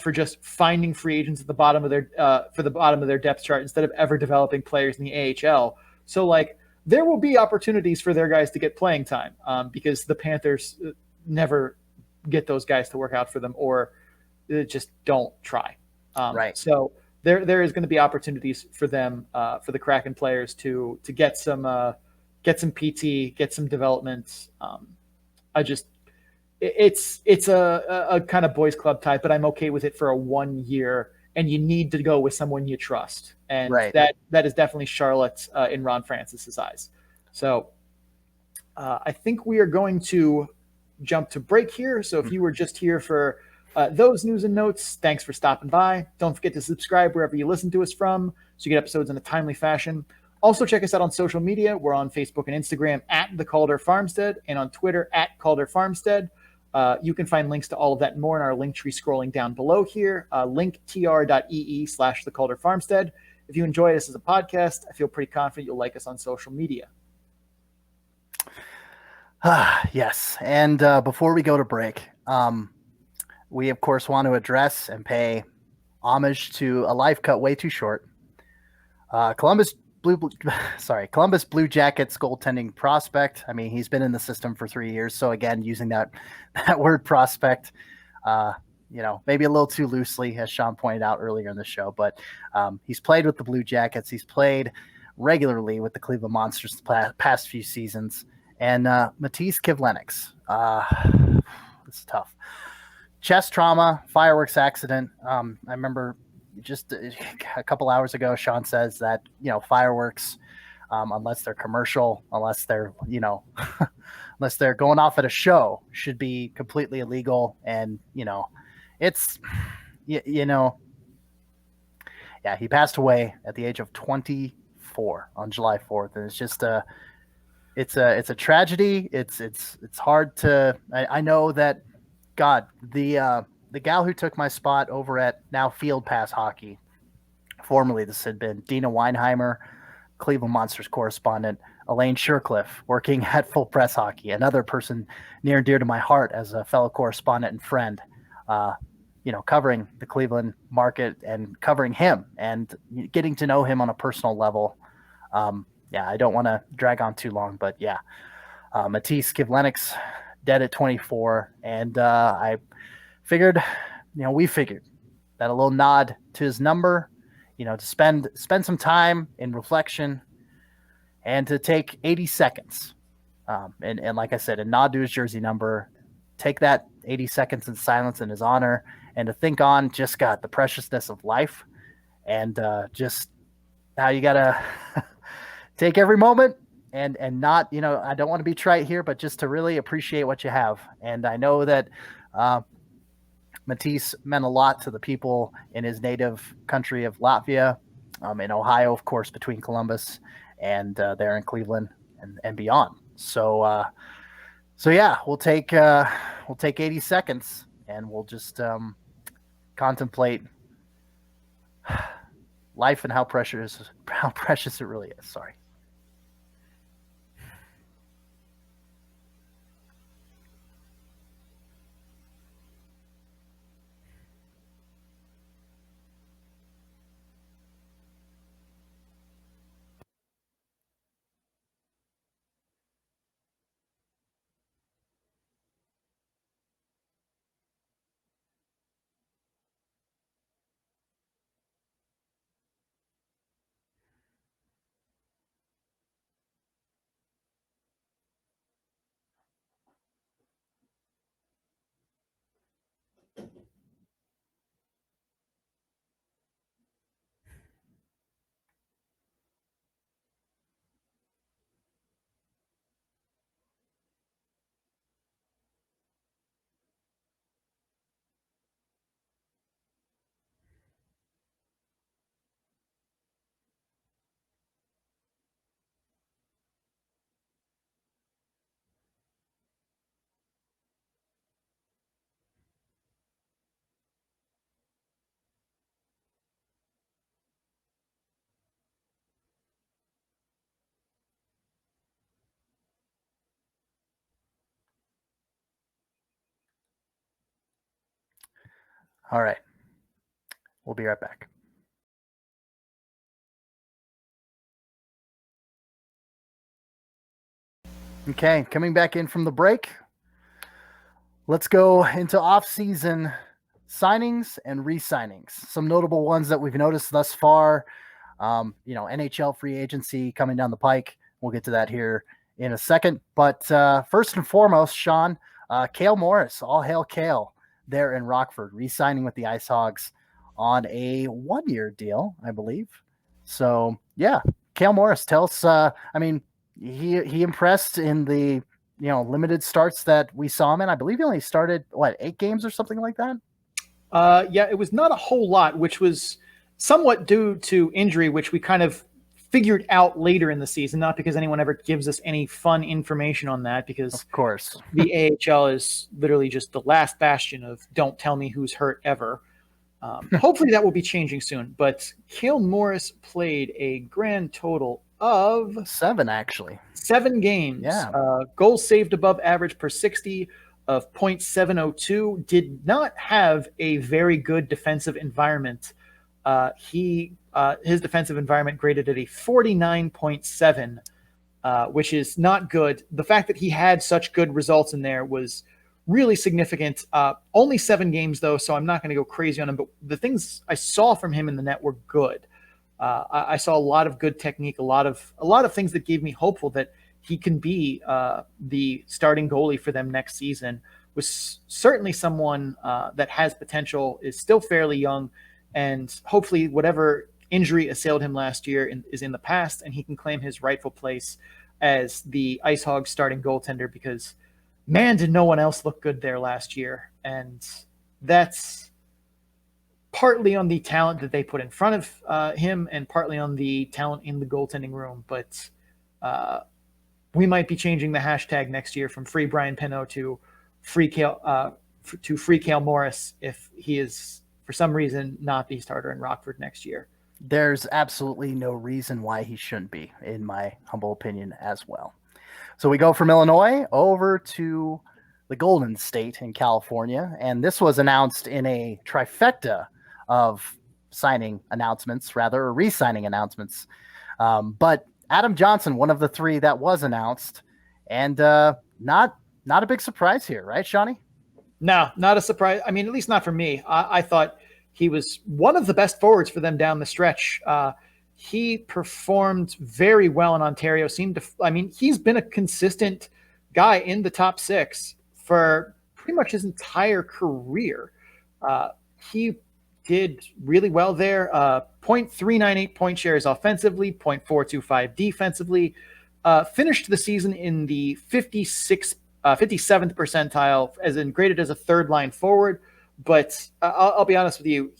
for just finding free agents at the bottom of their depth chart instead of ever developing players in the AHL. So there will be opportunities for their guys to get playing time because the Panthers never get those guys to work out for them or just don't try. Right. So there is going to be opportunities for them, for the Kraken players to get some PT, get some development. It's a kind of boys club type, but I'm okay with it for a 1 year, and you need to go with someone you trust. And that is definitely Charlotte in Ron Francis's eyes. So I think we are going to jump to break here. So if you were just here for those news and notes, thanks for stopping by. Don't forget to subscribe wherever you listen to us from so you get episodes in a timely fashion. Also, check us out on social media. We're on Facebook and Instagram at The Calder Farmstead and on Twitter at Calder Farmstead. You can find links to all of that and more in our link tree scrolling down below here, linktr.ee/The Calder Farmstead. If you enjoy us as a podcast, I feel pretty confident you'll like us on social media. Yes. And before we go to break, we, of course, want to address and pay homage to a life cut way too short. Columbus Blue Jackets goaltending prospect. I mean, he's been in the system for 3 years. So again, using that word prospect, maybe a little too loosely, as Sean pointed out earlier in the show, but he's played with the Blue Jackets. He's played regularly with the Cleveland Monsters the past few seasons. And Matisse Kivlenieks, this is tough. Chest trauma, fireworks accident. I remember just a couple hours ago, Sean says that, fireworks, unless they're commercial, unless they're, unless they're going off at a show, should be completely illegal. And, it's, yeah, he passed away at the age of 24 on July 4th. And it's just it's a tragedy. It's hard to, I know that, God, the gal who took my spot over at now Field Pass Hockey, formerly this had been Dina Weinheimer, Cleveland Monsters correspondent, Elaine Shercliffe, working at Full Press Hockey, another person near and dear to my heart as a fellow correspondent and friend, covering the Cleveland market and covering him and getting to know him on a personal level. I don't want to drag on too long, but Matisse Kivlenieks dead at 24. And we figured that a little nod to his number, to spend some time in reflection and to take 80 seconds. And like I said, a nod to his jersey number, take that 80 seconds in silence in his honor and to think on just the preciousness of life and just how you got to take every moment and not, I don't want to be trite here, but just to really appreciate what you have. And I know that Matisse meant a lot to the people in his native country of Latvia, in Ohio, of course, between Columbus and there in Cleveland and beyond. So we'll take 80 seconds and we'll just contemplate life and how precious it really is. Sorry. All right. We'll be right back. Okay, coming back in from the break. Let's go into off-season signings and re-signings. Some notable ones that we've noticed thus far. NHL free agency coming down the pike. We'll get to that here in a second. But first and foremost, Sean, Cale Morris, all hail Cale, there in Rockford, re-signing with the Ice Hogs on a 1-year deal, I believe. So, yeah, Cale Morris, tell us, he impressed in the, limited starts that we saw him in. I believe he only started, 8 games or something like that? It was not a whole lot, which was somewhat due to injury, which we kind of figured out later in the season, not because anyone ever gives us any fun information on that, because of course the AHL is literally just the last bastion of don't tell me who's hurt ever. Hopefully that will be changing soon, but Cale Morris played a grand total of 7, actually. 7 games. Yeah. Goals saved above average per 60 of .702. Did not have a very good defensive environment. His defensive environment graded at a 49.7, which is not good. The fact that he had such good results in there was really significant. Only 7 games though, so I'm not going to go crazy on him, but the things I saw from him in the net were good. I saw a lot of good technique, a lot of things that gave me hopeful that he can be the starting goalie for them next season. Was certainly someone that has potential, is still fairly young, and hopefully whatever injury assailed him last year is in the past, and he can claim his rightful place as the Ice Hogs starting goaltender, because man, did no one else look good there last year. And that's partly on the talent that they put in front of him and partly on the talent in the goaltending room. But we might be changing the hashtag next year from Free Brian Pinot to Free Cale Morris if he is, for some reason, not the starter in Rockford next year. There's absolutely no reason why he shouldn't be, in my humble opinion, as well. So we go from Illinois over to the Golden State in California, and this was announced in a trifecta of re-signing announcements. But Adam Johnson, one of the 3 that was announced, and not a big surprise here, right, Shawnee? No, not a surprise. I mean, at least not for me. I thought he was one of the best forwards for them down the stretch. He performed very well in Ontario. He's been a consistent guy in the top 6 for pretty much his entire career. He did really well there. 0.398 point shares offensively, 0.425 defensively. Finished the season in the 57th percentile, as in graded as a third line forward. But I'll be honest with you,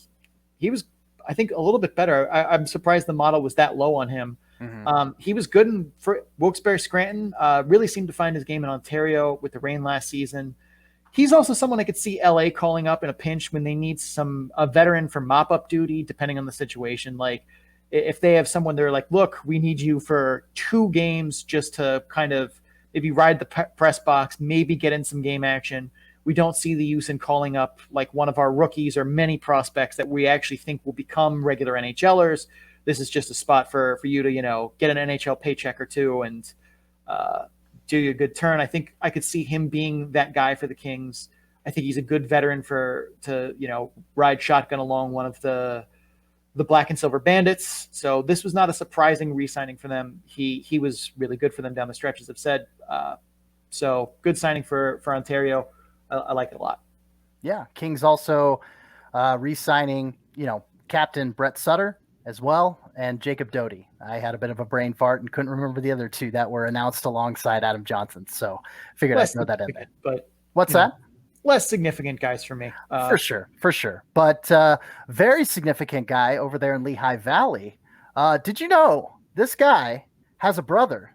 he was, I think, a little bit better. I'm surprised the model was that low on him. Mm-hmm. He was good for Wilkes-Barre Scranton. Really seemed to find his game in Ontario with the Reign last season. He's also someone I could see LA calling up in a pinch when they need a veteran for mop-up duty, depending on the situation. Like if they have someone, they're like, look, we need you for 2 games just to kind of maybe ride the press box, maybe get in some game action. We don't see the use in calling up like one of our rookies or many prospects that we actually think will become regular NHLers. This is just a spot for you to, get an NHL paycheck or 2 and do you a good turn. I think I could see him being that guy for the Kings. I think he's a good veteran to ride shotgun along one of the Black and Silver Bandits. So this was not a surprising re-signing for them. He was really good for them down the stretch, as I've said. So good signing for Ontario. I like it a lot. Yeah. Kings also re-signing, Captain Brett Sutter as well, and Jacob Doty. I had a bit of a brain fart and couldn't remember the other 2 that were announced alongside Adam Johnson. So figured I'd throw that in there. But what's that? Less significant guys for me. For sure. But very significant guy over there in Lehigh Valley. Did you know this guy has a brother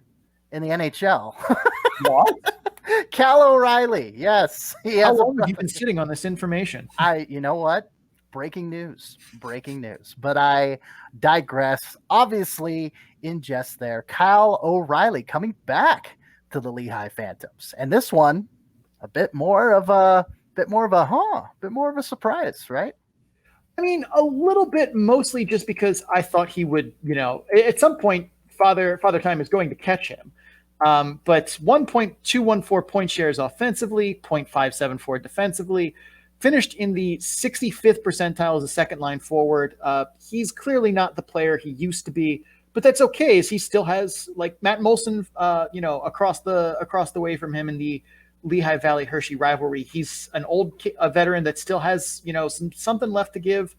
in the NHL? What? Cal O'Reilly. Yes. He has. How long have you been sitting on this information? You know what? Breaking news. But I digress. Obviously, in jest there, Kyle O'Reilly coming back to the Lehigh Phantoms. And this one, a bit more of a surprise, right? I mean, a little bit, mostly just because I thought he would, at some point, Father Time is going to catch him. But 1.214 point shares offensively, 0.574 defensively, finished in the 65th percentile as a second line forward. He's clearly not the player he used to be, but that's okay, as he still has like Matt Molson, across the way from him in the Lehigh Valley Hershey rivalry. He's a veteran that still has, something left to give.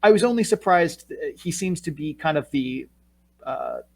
I was only surprised he seems to be kind of the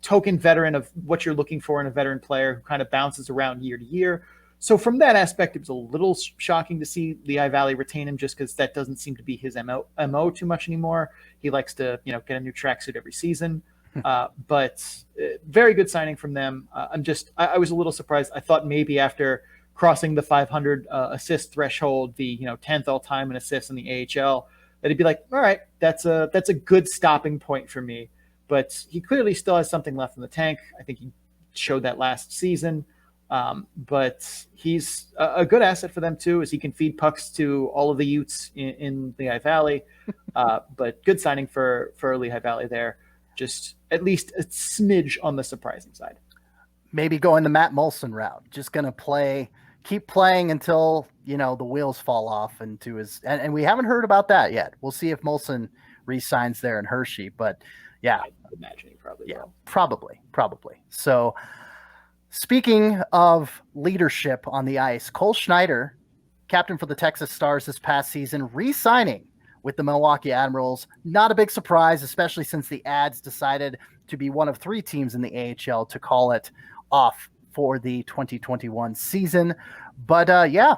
token veteran of what you're looking for in a veteran player who kind of bounces around year to year. So from that aspect, it was a little shocking to see Lehigh Valley retain him, just because that doesn't seem to be his MO too much anymore. He likes to, get a new tracksuit every season. But very good signing from them. I was a little surprised. I thought maybe after crossing the 500 assist threshold, the 10th all time in assists in the AHL, that he'd be like, all right, that's a good stopping point for me. but he clearly still has something left in the tank. I think he showed that last season. But he's a good asset for them too, as he can feed pucks to all of the Utes in Lehigh Valley. But good signing for Lehigh Valley there. Just at least a smidge on the surprising side. Maybe going the Matt Molson route. Just going to keep playing until, the wheels fall off into his, and we haven't heard about that yet. We'll see if Molson re-signs there in Hershey, but yeah. I would imagine he probably will. Probably. So speaking of leadership on the ice, Cole Schneider, captain for the Texas Stars this past season, re-signing with the Milwaukee Admirals. Not a big surprise, especially since the Ads decided to be one of 3 teams in the AHL to call it off for the 2021 season. But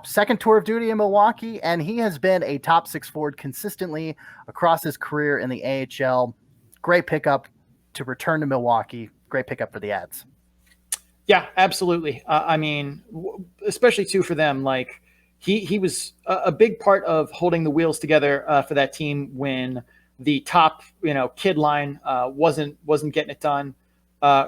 second tour of duty in Milwaukee, and he has been a top 6 forward consistently across his career in the AHL. Great pickup to return to Milwaukee. Great pickup for the Ads. Yeah, absolutely. Especially too for them, like he was a big part of holding the wheels together for that team when the top, kid line wasn't getting it done.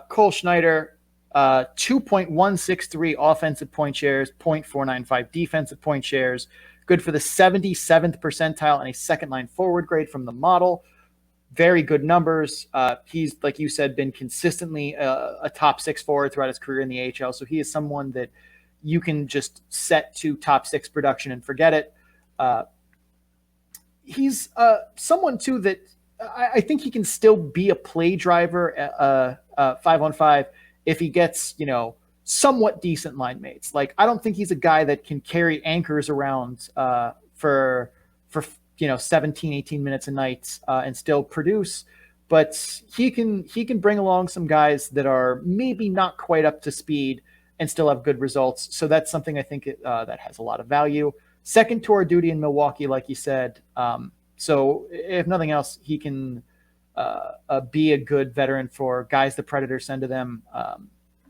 Cole Schneider, 2.163 offensive point shares, 0.495 defensive point shares, good for the 77th percentile and a second line forward grade from the model. Very good numbers. He's, like you said, been consistently a top 6 forward throughout his career in the AHL. So he is someone that you can just set to top 6 production and forget it. He's someone too that I think he can still be a play driver 5-on-5 if he gets, somewhat decent line mates. Like, I don't think he's a guy that can carry anchors around for 17, 18 minutes a night and still produce, but he can bring along some guys that are maybe not quite up to speed and still have good results. So that's something I think that has a lot of value. Second tour of duty in Milwaukee, like you said. So if nothing else, he can be a good veteran for guys the Predators send to them.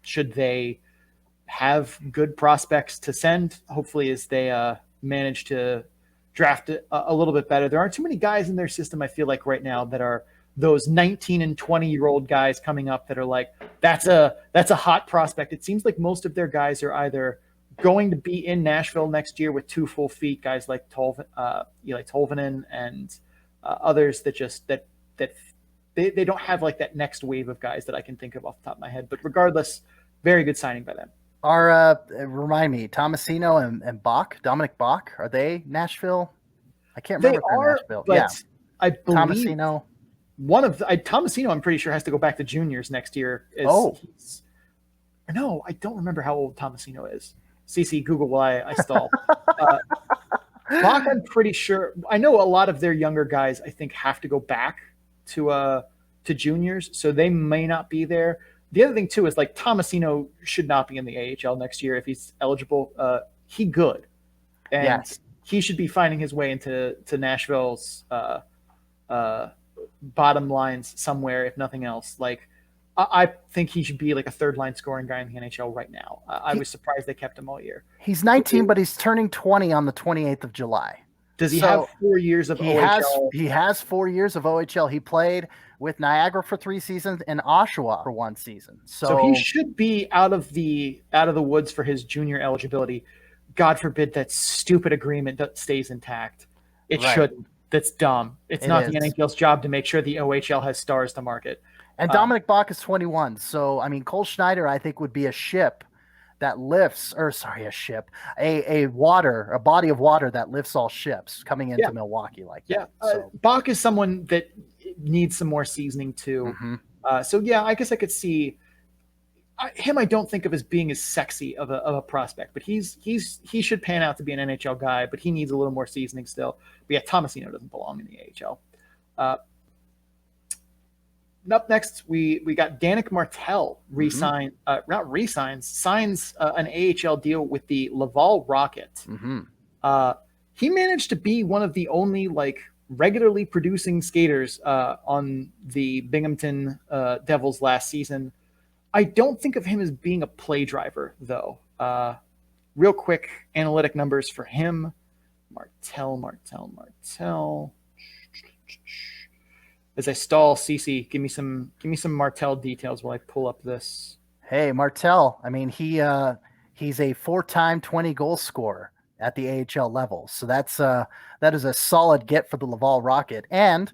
Should they have good prospects to send, hopefully, as they manage to draft it a little bit better. There aren't too many guys in their system, I feel like, right now that are those 19 and 20-year-old guys coming up that are like, that's a hot prospect. It seems like most of their guys are either going to be in Nashville next year with 2 full feet, guys like Eli Tolvanen and others that just that they don't have like that next wave of guys that I can think of off the top of my head. But regardless, very good signing by them. Remind me, Tomasino and Bach, Dominic Bach, are they Nashville? I can't remember. They are Nashville. But yeah. I believe Tomasino. Tomasino, I'm pretty sure, has to go back to juniors next year. No, I don't remember how old Tomasino is. CC, Google while I stall. Bach, I'm pretty sure. I know a lot of their younger guys, I think, have to go back to juniors, so they may not be there. The other thing too is like Tomasino should not be in the AHL next year if he's eligible. He good, and yes, he should be finding his way into Nashville's bottom lines somewhere, if nothing else. Like I think he should be like a 3rd-line scoring guy in the NHL right now. I was surprised they kept him all year. He's 19, but he's turning 20 on the 28th of July. Does he have 4 years of OHL? He has 4 years of OHL. He played with Niagara for 3 seasons and Oshawa for 1 season. So he should be out of the woods for his junior eligibility. God forbid that stupid agreement that stays intact. It shouldn't. That's dumb. It's not the NHL's job to make sure the OHL has stars to market. And Dominic Bach is 21. So, I mean, Cole Schneider, I think, would be a ship that lifts, a body of water that lifts all ships coming into Milwaukee like that. So. Bach is someone that needs some more seasoning too. Mm-hmm. I guess I could see him. I don't think of as being as sexy of a prospect, but he should pan out to be an NHL guy, but he needs a little more seasoning still. But yeah, Tomasino doesn't belong in the AHL. Up next, we got Danik Martel signs an AHL deal with the Laval Rocket. Mm-hmm. He managed to be one of the only regularly producing skaters on the Binghamton Devils last season. I don't think of him as being a play driver, though. Real quick analytic numbers for him. Martel. as I stall, Cece, give me some Martell details while I pull up this. Hey, Martell. I mean, he's a 4-time 20-goal scorer at the AHL level. So that is a solid get for the Laval Rocket. And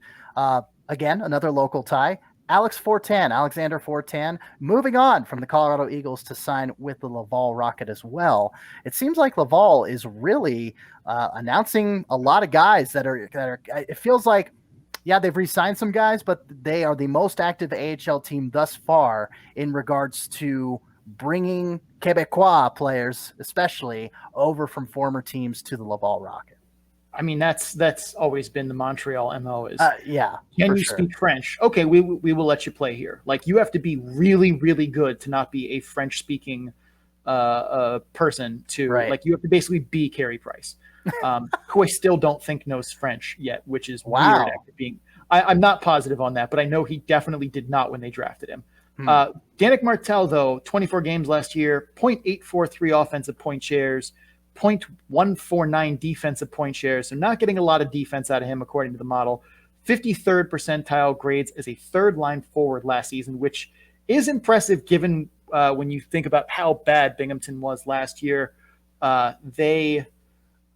again, another local tie. Alexander Fortan, moving on from the Colorado Eagles to sign with the Laval Rocket as well. It seems like Laval is really announcing a lot of guys that are. It feels like, yeah, they've re-signed some guys, but they are the most active AHL team thus far in regards to bringing Quebecois players, especially, over from former teams to the Laval Rocket. I mean, that's always been the Montreal MO is, yeah. Can you speak French? Okay, we will let you play here. Like, you have to be really, really good to not be a French speaking person to like, you have to basically be Carey Price, who I still don't think knows French yet, which is weird. I'm not positive on that, but I know he definitely did not when they drafted him. Danik Martel, though, 24 games last year, 0.843 offensive point shares, 0.149 defensive point shares. So not getting a lot of defense out of him, according to the model. 53rd percentile grades as a third line forward last season, which is impressive given when you think about how bad Binghamton was last year. They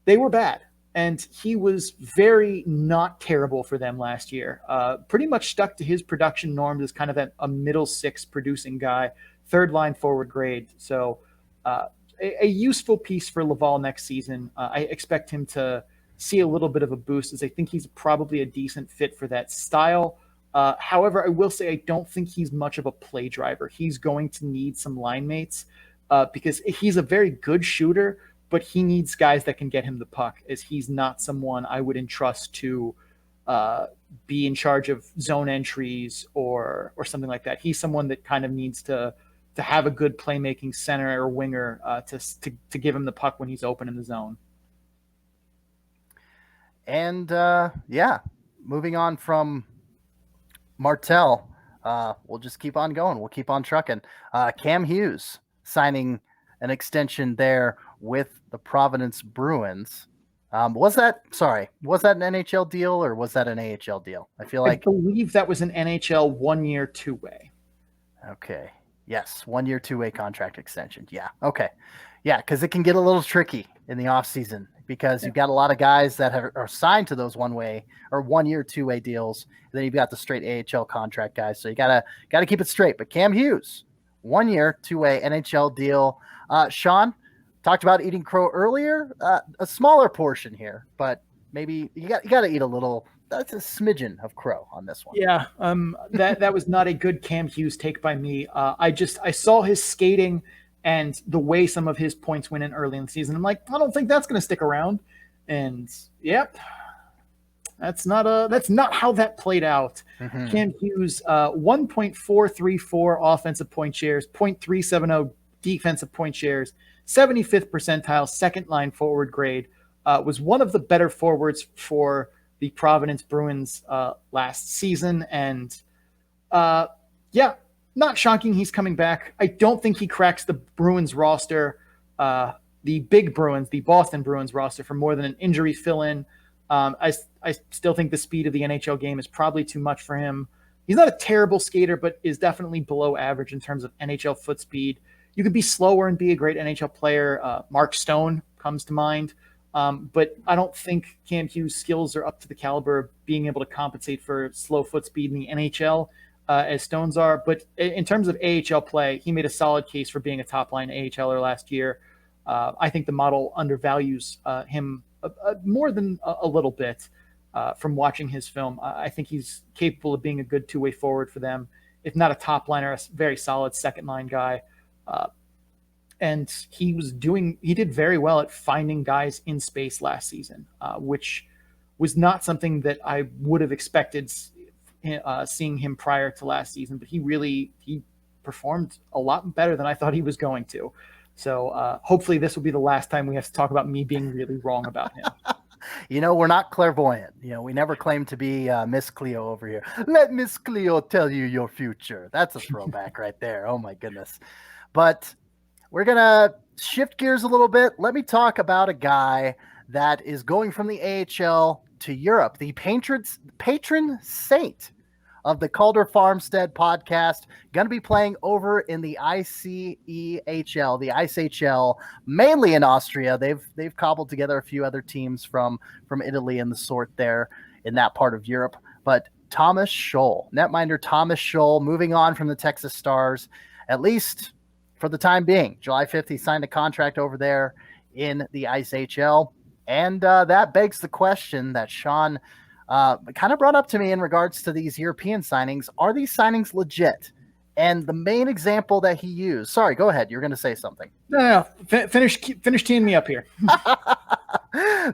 were bad, and he was very not terrible for them last year. Pretty much stuck to his production norms as kind of a middle six producing guy, third line forward grade. So a useful piece for Laval next season. I expect him to see a little bit of a boost, as I think he's probably a decent fit for that style. However, I will say I don't think he's much of a play driver. He's going to need some line mates because he's a very good shooter, but he needs guys that can get him the puck, as he's not someone I would entrust to be in charge of zone entries or something like that. He's someone that kind of needs to have a good playmaking center or winger to give him the puck when he's open in the zone. And moving on from Martel, we'll just keep on going. We'll keep on trucking. Cam Hughes signing an extension there with the Providence Bruins. Was that an NHL deal or was that an AHL deal? I believe that was an NHL 1-year 2-way. Okay. Yes. 1-year 2-way contract extension. Yeah. Okay. Yeah. Because it can get a little tricky in the off season because you've got a lot of guys that are signed to those 1-way or 1-year 2-way deals. And then you've got the straight AHL contract guys. So you gotta keep it straight. But Cam Hughes, 1-year 2-way NHL deal. Sean talked about eating crow earlier. A smaller portion here, but maybe you got to eat a little. That's a smidgen of crow on this one. Yeah, that was not a good Cam Hughes take by me. I saw his skating and the way some of his points went in early in the season. I'm like, I don't think that's going to stick around. And yep, that's not how that played out. Mm-hmm. Cam Hughes, 1.434 offensive point shares, 0.370 defensive point shares, 75th percentile, second line forward grade, was one of the better forwards for the Providence Bruins last season. And not shocking he's coming back. I don't think he cracks the Bruins roster, the big Bruins, the Boston Bruins roster, for more than an injury fill-in. I still think the speed of the NHL game is probably too much for him. He's not a terrible skater, but is definitely below average in terms of NHL foot speed. You could be slower and be a great NHL player. Mark Stone comes to mind. But I don't think Cam Hughes' skills are up to the caliber of being able to compensate for slow foot speed in the NHL as Stone's are. But in terms of AHL play, he made a solid case for being a top-line AHLer last year. I think the model undervalues him more than a little bit from watching his film. I think he's capable of being a good two-way forward for them, if not a top-liner, a very solid second-line guy. And he did very well at finding guys in space last season, which was not something that I would have expected seeing him prior to last season. But he performed a lot better than I thought he was going to. So hopefully this will be the last time we have to talk about me being really wrong about him. We're not clairvoyant. We never claim to be Miss Cleo over here. Let Miss Cleo tell you your future. That's a throwback right there. Oh my goodness. But we're going to shift gears a little bit. Let me talk about a guy that is going from the AHL to Europe, the patron saint of the Calder Farmstead podcast. Going to be playing over in the ICEHL, the ICHL, mainly in Austria. They've cobbled together a few other teams from Italy and the sort there in that part of Europe. But Thomas Scholl, netminder Thomas Scholl, moving on from the Texas Stars, at least for the time being. July 5th, he signed a contract over there in the ICHL. And that begs the question that Sean kind of brought up to me in regards to these European signings. Are these signings legit? And the main example that he used, sorry, go ahead. You're going to say something. No. Finish teeing me up here.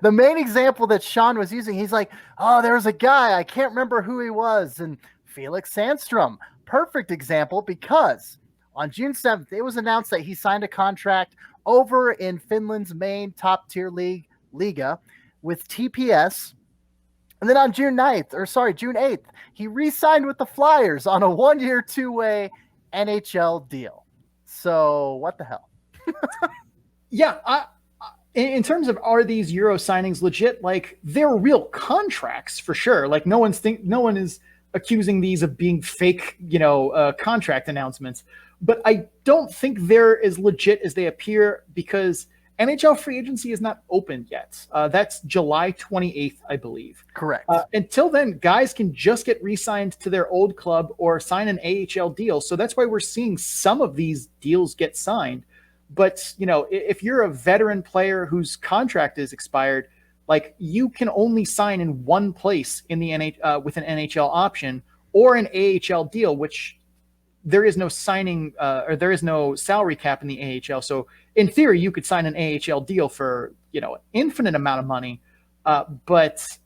The main example that Sean was using, he's like, oh, there was a guy, I can't remember who he was, and Felix Sandstrom. Perfect example, because on June 7th, it was announced that he signed a contract over in Finland's main top-tier league, Liga, with TPS. And then on June 8th, he re-signed with the Flyers on a 1-year, 2-way NHL deal. So what the hell? Yeah, in terms of are these Euro signings legit? Like, they're real contracts for sure. Like, no one is accusing these of being fake, contract announcements. But I don't think they're as legit as they appear because NHL free agency is not open yet. That's July 28th, I believe. Correct. Until then, guys can just get re-signed to their old club or sign an AHL deal. So that's why we're seeing some of these deals get signed. But, if you're a veteran player whose contract is expired, like, you can only sign in one place in the with an NHL option or an AHL deal, which there is no signing or there is no salary cap in the AHL. So in theory, you could sign an AHL deal for, an infinite amount of money. But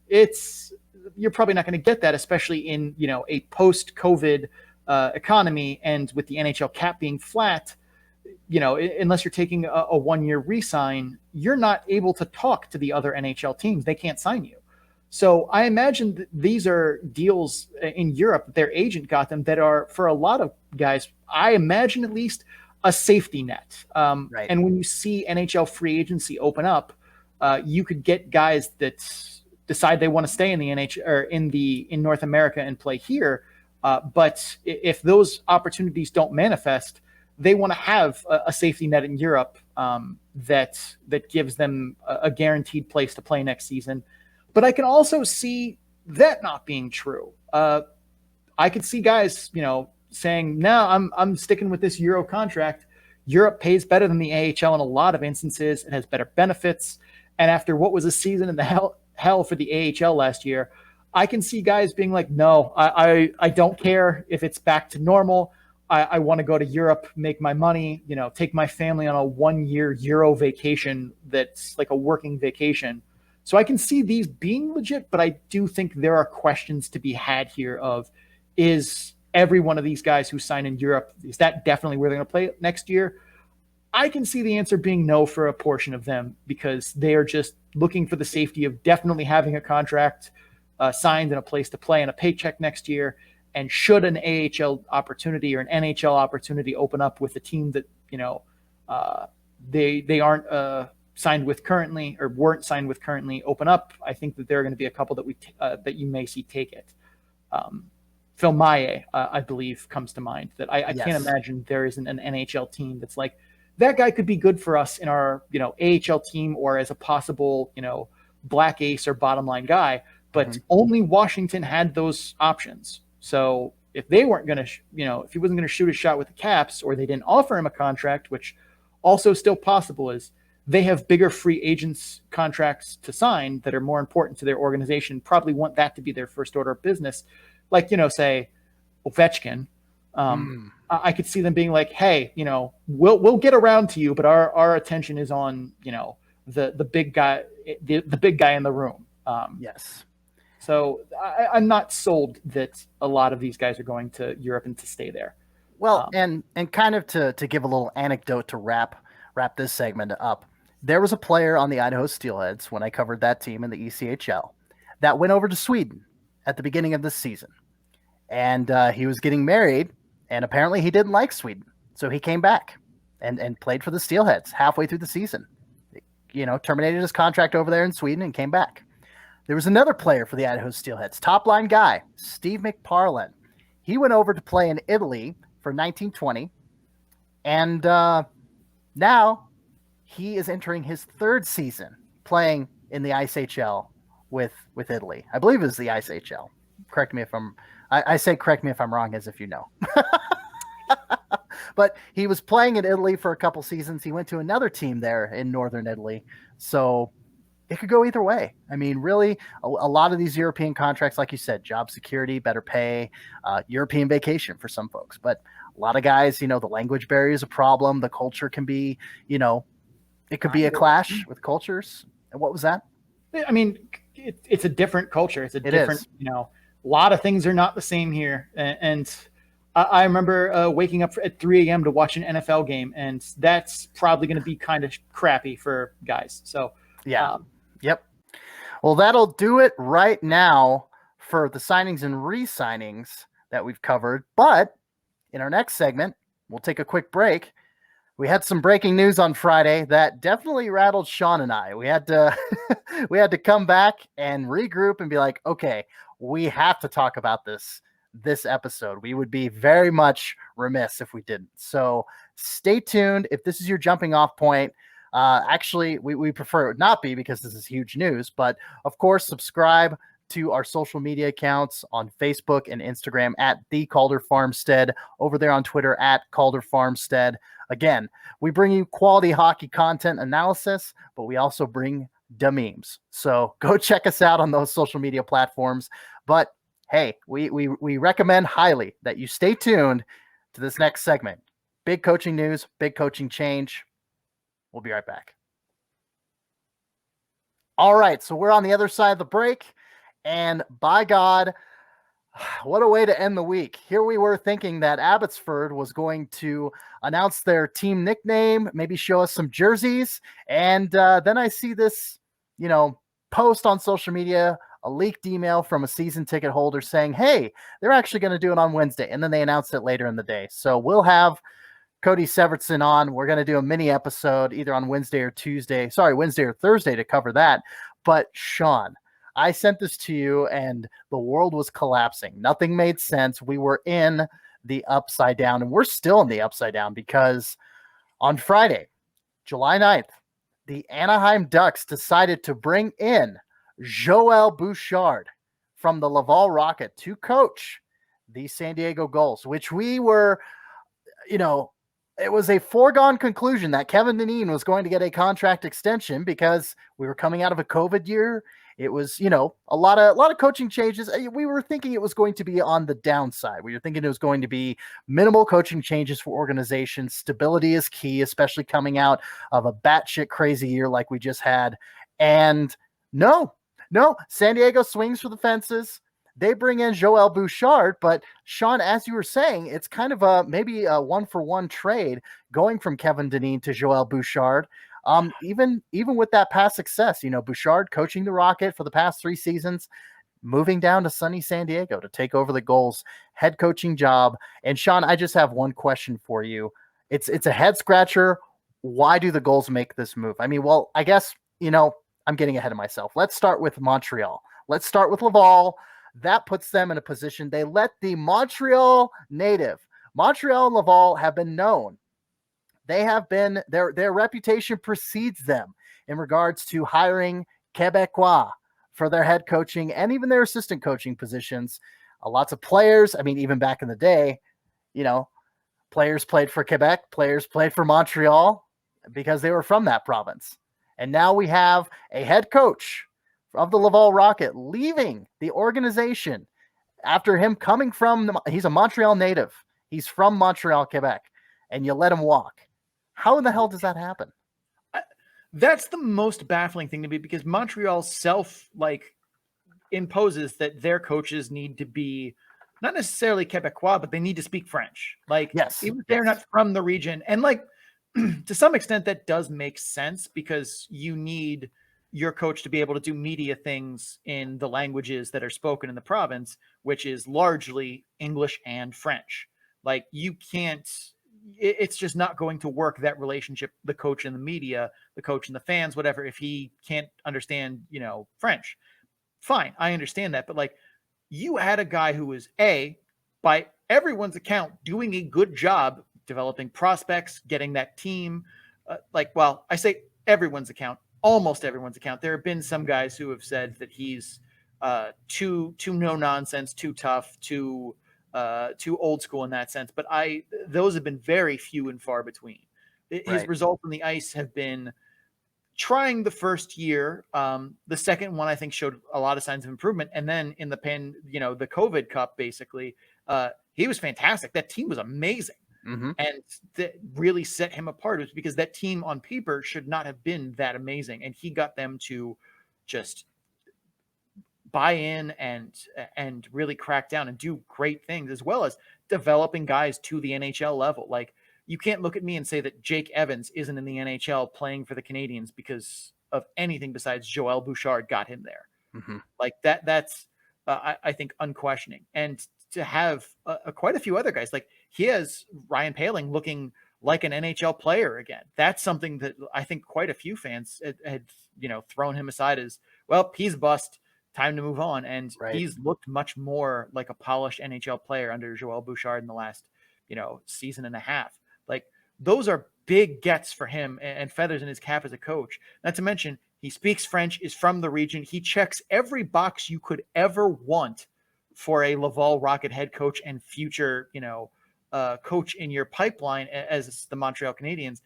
you're probably not going to get that, especially in, a post-COVID economy. And with the NHL cap being flat, unless you're taking a 1-year re-sign, you're not able to talk to the other NHL teams. They can't sign you. So I imagine that these are deals in Europe, their agent got them, that are, for a lot of guys, I imagine at least, a safety net. Right. And when you see NHL free agency open up, you could get guys that decide they want to stay in the NHL or in North America and play here. But if those opportunities don't manifest, they want to have a safety net in Europe that gives them a guaranteed place to play next season. But I can also see that not being true. I could see guys, saying, no, I'm sticking with this Euro contract. Europe pays better than the AHL in a lot of instances. It has better benefits. And after what was a season in the hell for the AHL last year, I can see guys being like, no, I don't care if it's back to normal. I want to go to Europe, make my money, take my family on a 1-year Euro vacation that's like a working vacation. So I can see these being legit, but I do think there are questions to be had here of, is every one of these guys who sign in Europe, is that definitely where they're going to play next year? I can see the answer being no for a portion of them because they are just looking for the safety of definitely having a contract signed and a place to play and a paycheck next year. And should an AHL opportunity or an NHL opportunity open up with a team that, they aren't signed with currently or weren't signed with currently open up, I think that there are going to be a couple that that you may see take it. Phil Maillet, I believe, comes to mind. That I Yes. can't imagine there isn't an NHL team that's like, that guy could be good for us in our AHL team or as a possible black ace or bottom line guy. But only Washington had those options. So if they weren't going to, if he wasn't going to shoot a shot with the Caps, or they didn't offer him a contract, which also still possible is they have bigger free agents contracts to sign that are more important to their organization, probably want that to be their first order of business. Like, say Ovechkin. I could see them being like, hey, we'll get around to you, but our attention is on, the big guy, the big guy in the room. Yes. So I'm not sold that a lot of these guys are going to Europe and to stay there. Well, and kind of to give a little anecdote to wrap this segment up, there was a player on the Idaho Steelheads when I covered that team in the ECHL that went over to Sweden at the beginning of this season. And he was getting married, and apparently he didn't like Sweden. So he came back and played for the Steelheads halfway through the season. Terminated his contract over there in Sweden and came back. There was another player for the Idaho Steelheads, top line guy, Steve McParland. he went over to play in Italy for 1920, and now he is entering his third season playing in the ICHL with Italy. I believe it's the ICHL. Correct me if I say correct me if I'm wrong, as if you know. But he was playing in Italy for a couple seasons. He went to another team there in northern Italy. So it could go either way. I mean, really, a lot of these European contracts, like you said, job security, better pay, European vacation for some folks. But a lot of guys, the language barrier is a problem. The culture can be, it could be a clash with cultures. And what was that? I mean, it's a different culture. It's a different, a lot of things are not the same here. And I remember waking up at 3 a.m. to watch an NFL game, and that's probably going to be kind of crappy for guys. So, yeah. Yep. Well, that'll do it right now for the signings and re-signings that we've covered. But in our next segment, we'll take a quick break. We had some breaking news on Friday that definitely rattled Sean and I. We had to we had to come back and regroup and be like, okay, we have to talk about this episode. We would be very much remiss if we didn't. So stay tuned. If this is your jumping off point, actually, we prefer it not be, because this is huge news. But of course, subscribe to our social media accounts on Facebook and Instagram at the Calder Farmstead, over there on Twitter at Calder Farmstead. Again, we bring you quality hockey content analysis, but we also bring the memes. So go check us out on those social media platforms. But hey, we recommend highly that you stay tuned to this next segment. Big coaching news, big coaching change. We'll be right back. All right, so we're on the other side of the break, and by God, what a way to end the week. Here we were thinking that Abbotsford was going to announce their team nickname, maybe show us some jerseys, and then I see this, post on social media, a leaked email from a season ticket holder saying, hey, they're actually going to do it on Wednesday, and then they announced it later in the day. So we'll have Cody Severson on. We're going to do a mini episode either on Wednesday or Thursday to cover that. But Sean, I sent this to you and the world was collapsing. Nothing made sense. We were in the upside down, and we're still in the upside down, because on Friday, July 9th, the Anaheim Ducks decided to bring in Joel Bouchard from the Laval Rocket to coach the San Diego Gulls, which we were, it was a foregone conclusion that Kevin Dineen was going to get a contract extension because we were coming out of a COVID year. It was, a lot of coaching changes. We were thinking it was going to be on the downside. We were thinking it was going to be minimal coaching changes for organizations. Stability is key, especially coming out of a batshit crazy year like we just had. And no, San Diego swings for the fences. They bring in Joel Bouchard, but Sean, as you were saying, it's kind of maybe a 1-for-1 trade going from Kevin Dineen to Joel Bouchard. Even with that past success, Bouchard coaching the Rocket for the past 3 seasons, moving down to sunny San Diego to take over the Gulls head coaching job. And Sean, I just have one question for you. It's a head scratcher. Why do the Gulls make this move? I mean, well, I guess, I'm getting ahead of myself. Let's start with Montreal. Let's start with Laval. That puts them in a position. They let the Montreal native, Montreal and Laval, have been known. They have been, their reputation precedes them in regards to hiring Quebecois for their head coaching and even their assistant coaching positions. Lots of players. I mean, even back in the day, players played for Quebec, players played for Montreal because they were from that province. And now we have a head coach of the Laval Rocket leaving the organization after him coming from, he's a Montreal native. He's from Montreal, Quebec, and you let him walk. How in the hell does that happen? That's the most baffling thing to me, because Montreal imposes that their coaches need to be not necessarily Quebecois, but they need to speak French. Yes, even if they're not from the region. And to some extent that does make sense, because you need your coach to be able to do media things in the languages that are spoken in the province, which is largely English and French. You can't, it's just not going to work, that relationship, the coach and the media, the coach and the fans, whatever, if he can't understand, French. Fine, I understand that. But you had a guy who was by everyone's account, doing a good job developing prospects, getting that team. I say everyone's account, almost everyone's account. There have been some guys who have said that he's too no nonsense, too tough, too old school in that sense. But those have been very few and far between. His results on the ice have been trying the first year. The second one, I think, showed a lot of signs of improvement. And then in the the COVID Cup, basically, he was fantastic. That team was amazing. Mm-hmm. And that really set him apart. It was because that team on paper should not have been that amazing. And he got them to just buy in and really crack down and do great things, as well as developing guys to the NHL level. Like, you can't look at me and say that Jake Evans isn't in the NHL playing for the Canadiens because of anything besides Joel Bouchard got him there. Mm-hmm. Like that's I think unquestioning. And to have quite a few other guys, like he has Ryan Poehling looking like an NHL player again. That's something that I think quite a few fans had thrown him aside as, well, he's bust, time to move on. And he's looked much more like a polished NHL player under Joel Bouchard in the last, season and a half. Like, those are big gets for him and feathers in his cap as a coach. Not to mention, he speaks French, is from the region. He checks every box you could ever want for a Laval Rocket head coach and future, coach in your pipeline as the Montreal Canadiens.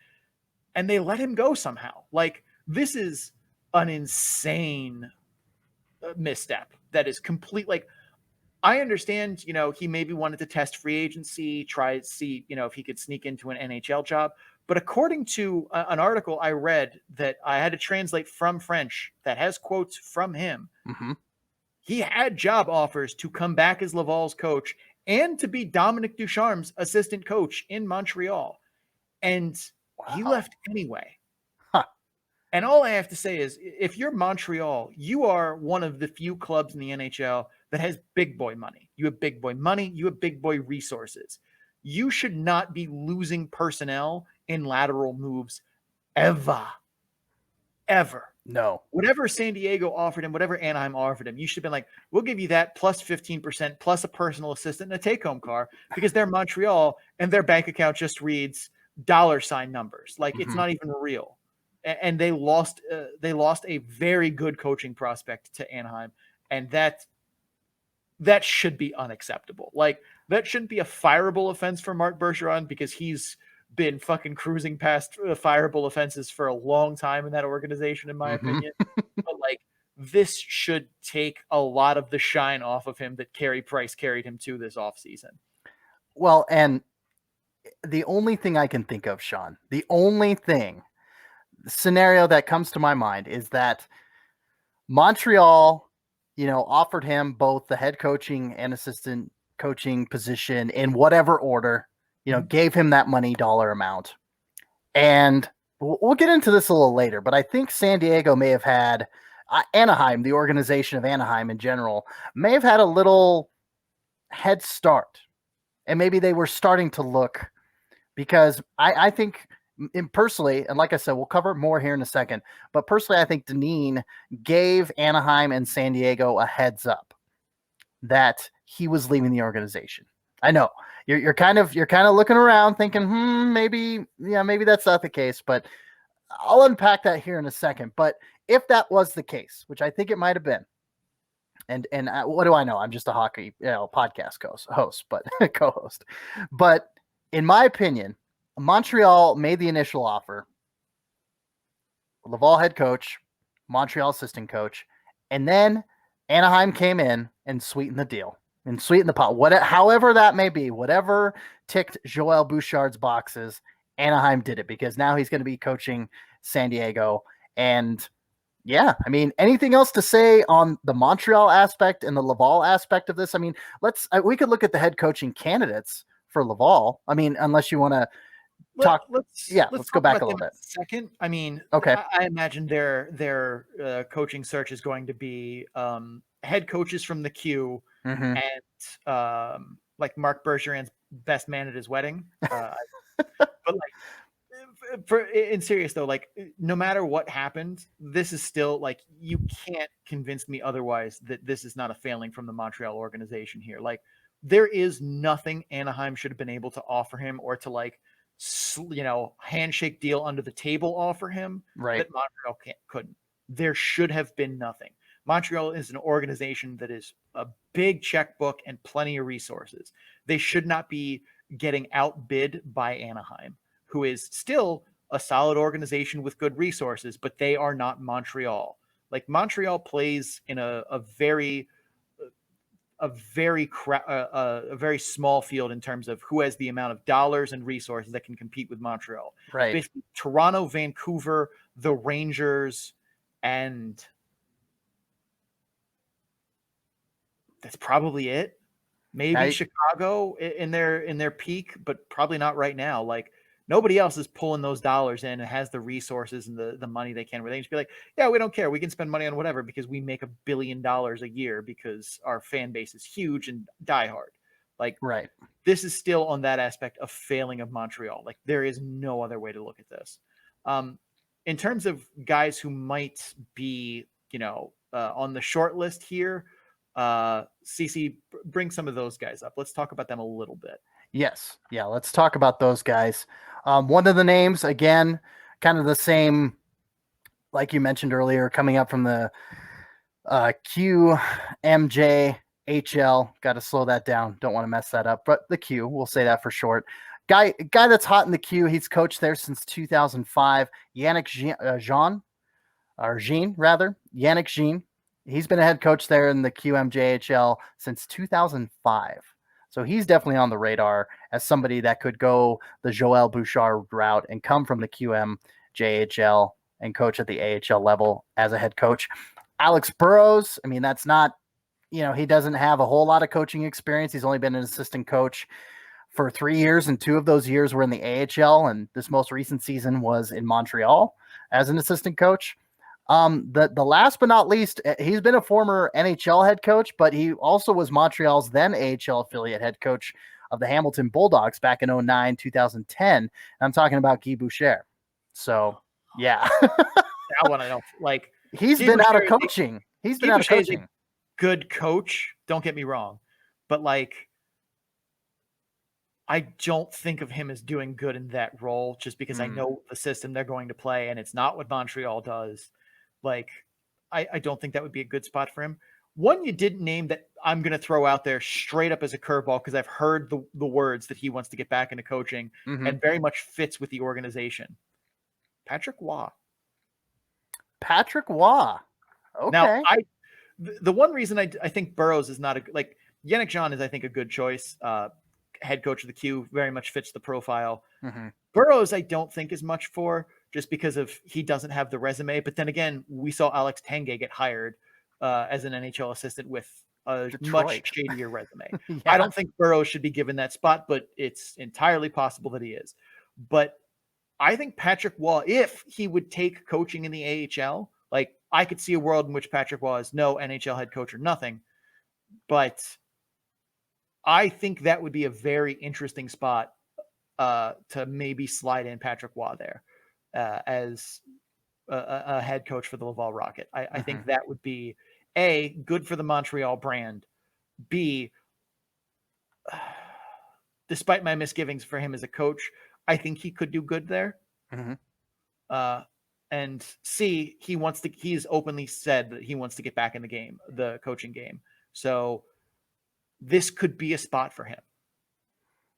And they let him go somehow. Like, this is an insane misstep that is complete. Like, I understand, he maybe wanted to test free agency, try to see, if he could sneak into an NHL job. But according to an article I read that I had to translate from French that has quotes from him, mm-hmm. he had job offers to come back as Laval's coach and to be Dominic Ducharme's assistant coach in Montreal. And he left anyway. Huh. And all I have to say is, if you're Montreal, you are one of the few clubs in the NHL that has big boy money. You have big boy money. You have big boy resources. You should not be losing personnel in lateral moves ever. No. Whatever San Diego offered him, whatever Anaheim offered him, you should have been like, we'll give you that plus 15%, plus a personal assistant and a take-home car, because they're Montreal and their bank account just reads $ numbers. Like, it's not even real. And they lost a very good coaching prospect to Anaheim. And that should be unacceptable. Like, that shouldn't be a fireable offense for Marc Bergeron, because he's been fucking cruising past fireable offenses for a long time in that organization, in my opinion. But like, this should take a lot of the shine off of him that Carey Price carried him to this offseason. Well, and the only thing I can think of, Sean, the scenario that comes to my mind is that Montreal, offered him both the head coaching and assistant coaching position in whatever order, gave him that money dollar amount. And we'll get into this a little later, but I think San Diego may have had Anaheim, the organization of Anaheim in general, may have had a little head start. And maybe they were starting to look, because I think personally, and like I said, we'll cover more here in a second, but personally, I think Dineen gave Anaheim and San Diego a heads up that he was leaving the organization. I know you're kind of looking around thinking, maybe that's not the case, but I'll unpack that here in a second. But if that was the case, which I think it might have been, and what do I know? I'm just a hockey podcast host, but co-host. But in my opinion, Montreal made the initial offer. Laval head coach, Montreal assistant coach, and then Anaheim came in and sweetened the deal and sweetened the pot. However that may be, whatever ticked Joel Bouchard's boxes, Anaheim did it, because now he's going to be coaching San Diego. And yeah, I mean, anything else to say on the Montreal aspect and the Laval aspect of this? I mean, we could look at the head coaching candidates for Laval. I mean, unless you want to let's go back a little bit. Second, I mean, okay. I imagine their coaching search is going to be head coaches from the Q and like Marc Bergeron's best man at his wedding. But like, in serious though, like, no matter what happened, this is still like, you can't convince me otherwise that this is not a failing from the Montreal organization here. Like, there is nothing Anaheim should have been able to offer him or to like, handshake deal under the table offer him that Montreal couldn't. There should have been nothing. Montreal is an organization that is a big checkbook and plenty of resources. They should not be getting outbid by Anaheim, who is still a solid organization with good resources, but they are not Montreal. Like Montreal plays in a very small field in terms of who has the amount of dollars and resources that can compete with Montreal. Right. Basically, Toronto, Vancouver, the Rangers, and that's probably it. Maybe Chicago in their peak, but probably not right now. Like nobody else is pulling those dollars in and has the resources and the money they can. Where they just be like, yeah, we don't care. We can spend money on whatever because we make $1 billion a year because our fan base is huge and diehard. Like, right. This is still on that aspect of failing of Montreal. Like there is no other way to look at this. In terms of guys who might be, on the short list here, CC, bring some of those guys up. Let's talk about them a little bit. Yes. Yeah. Let's talk about those guys. One of the names, again, kind of the same, like you mentioned earlier, coming up from the QMJHL. Got to slow that down. Don't want to mess that up, but the Q, we'll say that for short. Guy that's hot in the Q. He's coached there since 2005. Yannick Jean. He's been a head coach there in the QMJHL since 2005. So he's definitely on the radar as somebody that could go the Joël Bouchard route and come from the QMJHL and coach at the AHL level as a head coach. Alex Burrows, I mean, that's not, he doesn't have a whole lot of coaching experience. He's only been an assistant coach for 3 years, and 2 of those years were in the AHL, and this most recent season was in Montreal as an assistant coach. The last but not least, he's been a former NHL head coach, but he also was Montreal's then AHL affiliate head coach of the Hamilton Bulldogs back in 2009, 2010. And I'm talking about Guy Boucher. So, yeah. That one I don't like. He's been out of coaching. He's been out of coaching. Good coach, don't get me wrong, but like, I don't think of him as doing good in that role just because I know the system they're going to play and it's not what Montreal does. Like, I don't think that would be a good spot for him. One you didn't name that I'm going to throw out there straight up as a curveball because I've heard the words that he wants to get back into coaching and very much fits with the organization. Patrick Waugh. Okay. Now, the one reason I think Burrows is not like Yannick Jean is, I think, a good choice. Head coach of the Q, very much fits the profile. Burrows, I don't think is much for just because of he doesn't have the resume. But then again, we saw Alex Tanguay get hired as an NHL assistant with a much shadier resume. Yeah. I don't think Burrows should be given that spot, but it's entirely possible that he is. But I think Patrick Waugh, if he would take coaching in the AHL, like I could see a world in which Patrick Waugh is no NHL head coach or nothing, but I think that would be a very interesting spot to maybe slide in Patrick Waugh there as a head coach for the Laval Rocket. I think that would be A, good for the Montreal brand. B, despite my misgivings for him as a coach, I think he could do good there. And C, he's openly said that he wants to get back in the game, the coaching game. So this could be a spot for him.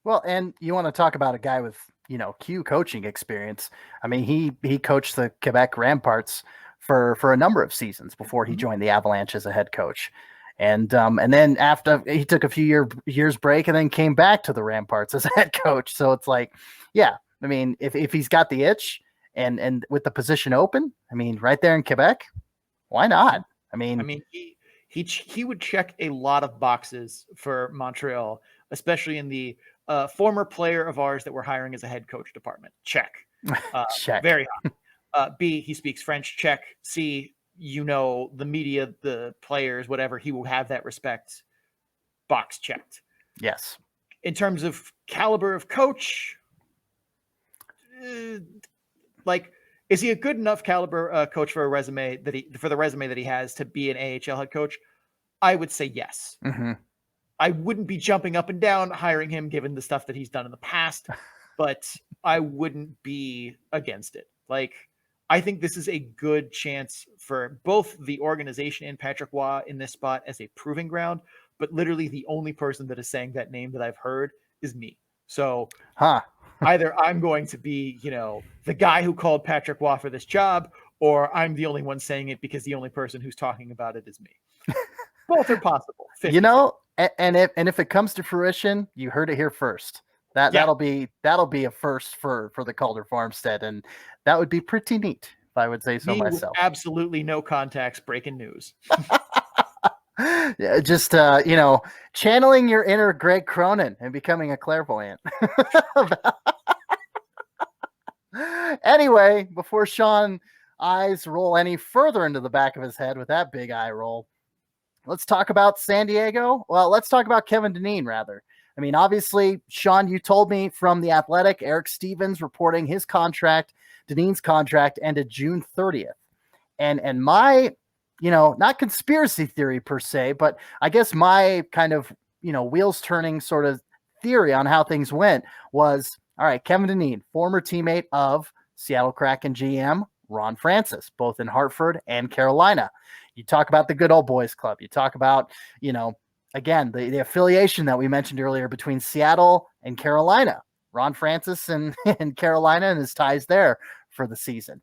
Well, and you want to talk about a guy with, Q coaching experience. I mean, he coached the Quebec Ramparts for a number of seasons before he joined the Avalanche as a head coach. And then after he took a few years break and then came back to the Ramparts as a head coach. So it's like, yeah, I mean, if he's got the itch and with the position open, I mean, right there in Quebec, why not? I mean, he would check a lot of boxes for Montreal, especially in the former player of ours that we're hiring as a head coach department. Check. Check. Very hot. B, he speaks French. Check. C, the media, the players, whatever, he will have that respect. Box checked. Yes. In terms of caliber of coach, is he a good enough caliber coach for the resume that he has to be an AHL head coach? I would say yes. I wouldn't be jumping up and down hiring him given the stuff that he's done in the past, but I wouldn't be against it. Like, I think this is a good chance for both the organization and Patrick Waugh in this spot as a proving ground, but literally the only person that is saying that name that I've heard is me. So either I'm going to be, the guy who called Patrick Waugh for this job, or I'm the only one saying it because the only person who's talking about it is me. Both are possible. 50. And if it comes to fruition, you heard it here first. That'll be a first for the Calder Farmstead, and that would be pretty neat if I would say so myself. With absolutely no contacts, breaking news. Yeah, just channeling your inner Greg Cronin and becoming a clairvoyant. Anyway, before Sean's eyes roll any further into the back of his head with that big eye roll, let's talk about San Diego. Well, let's talk about Kevin Dineen, rather. I mean, obviously, Sean, you told me from The Athletic, Eric Stevens reporting his contract, Dineen's contract, ended June 30th. And my, not conspiracy theory per se, but I guess my kind of, wheels turning sort of theory on how things went was, all right, Kevin Dineen, former teammate of Seattle Kraken GM Ron Francis, both in Hartford and Carolina. You talk about the good old boys club. You talk about, again, the affiliation that we mentioned earlier between Seattle and Carolina. Ron Francis and Carolina and his ties there for the season.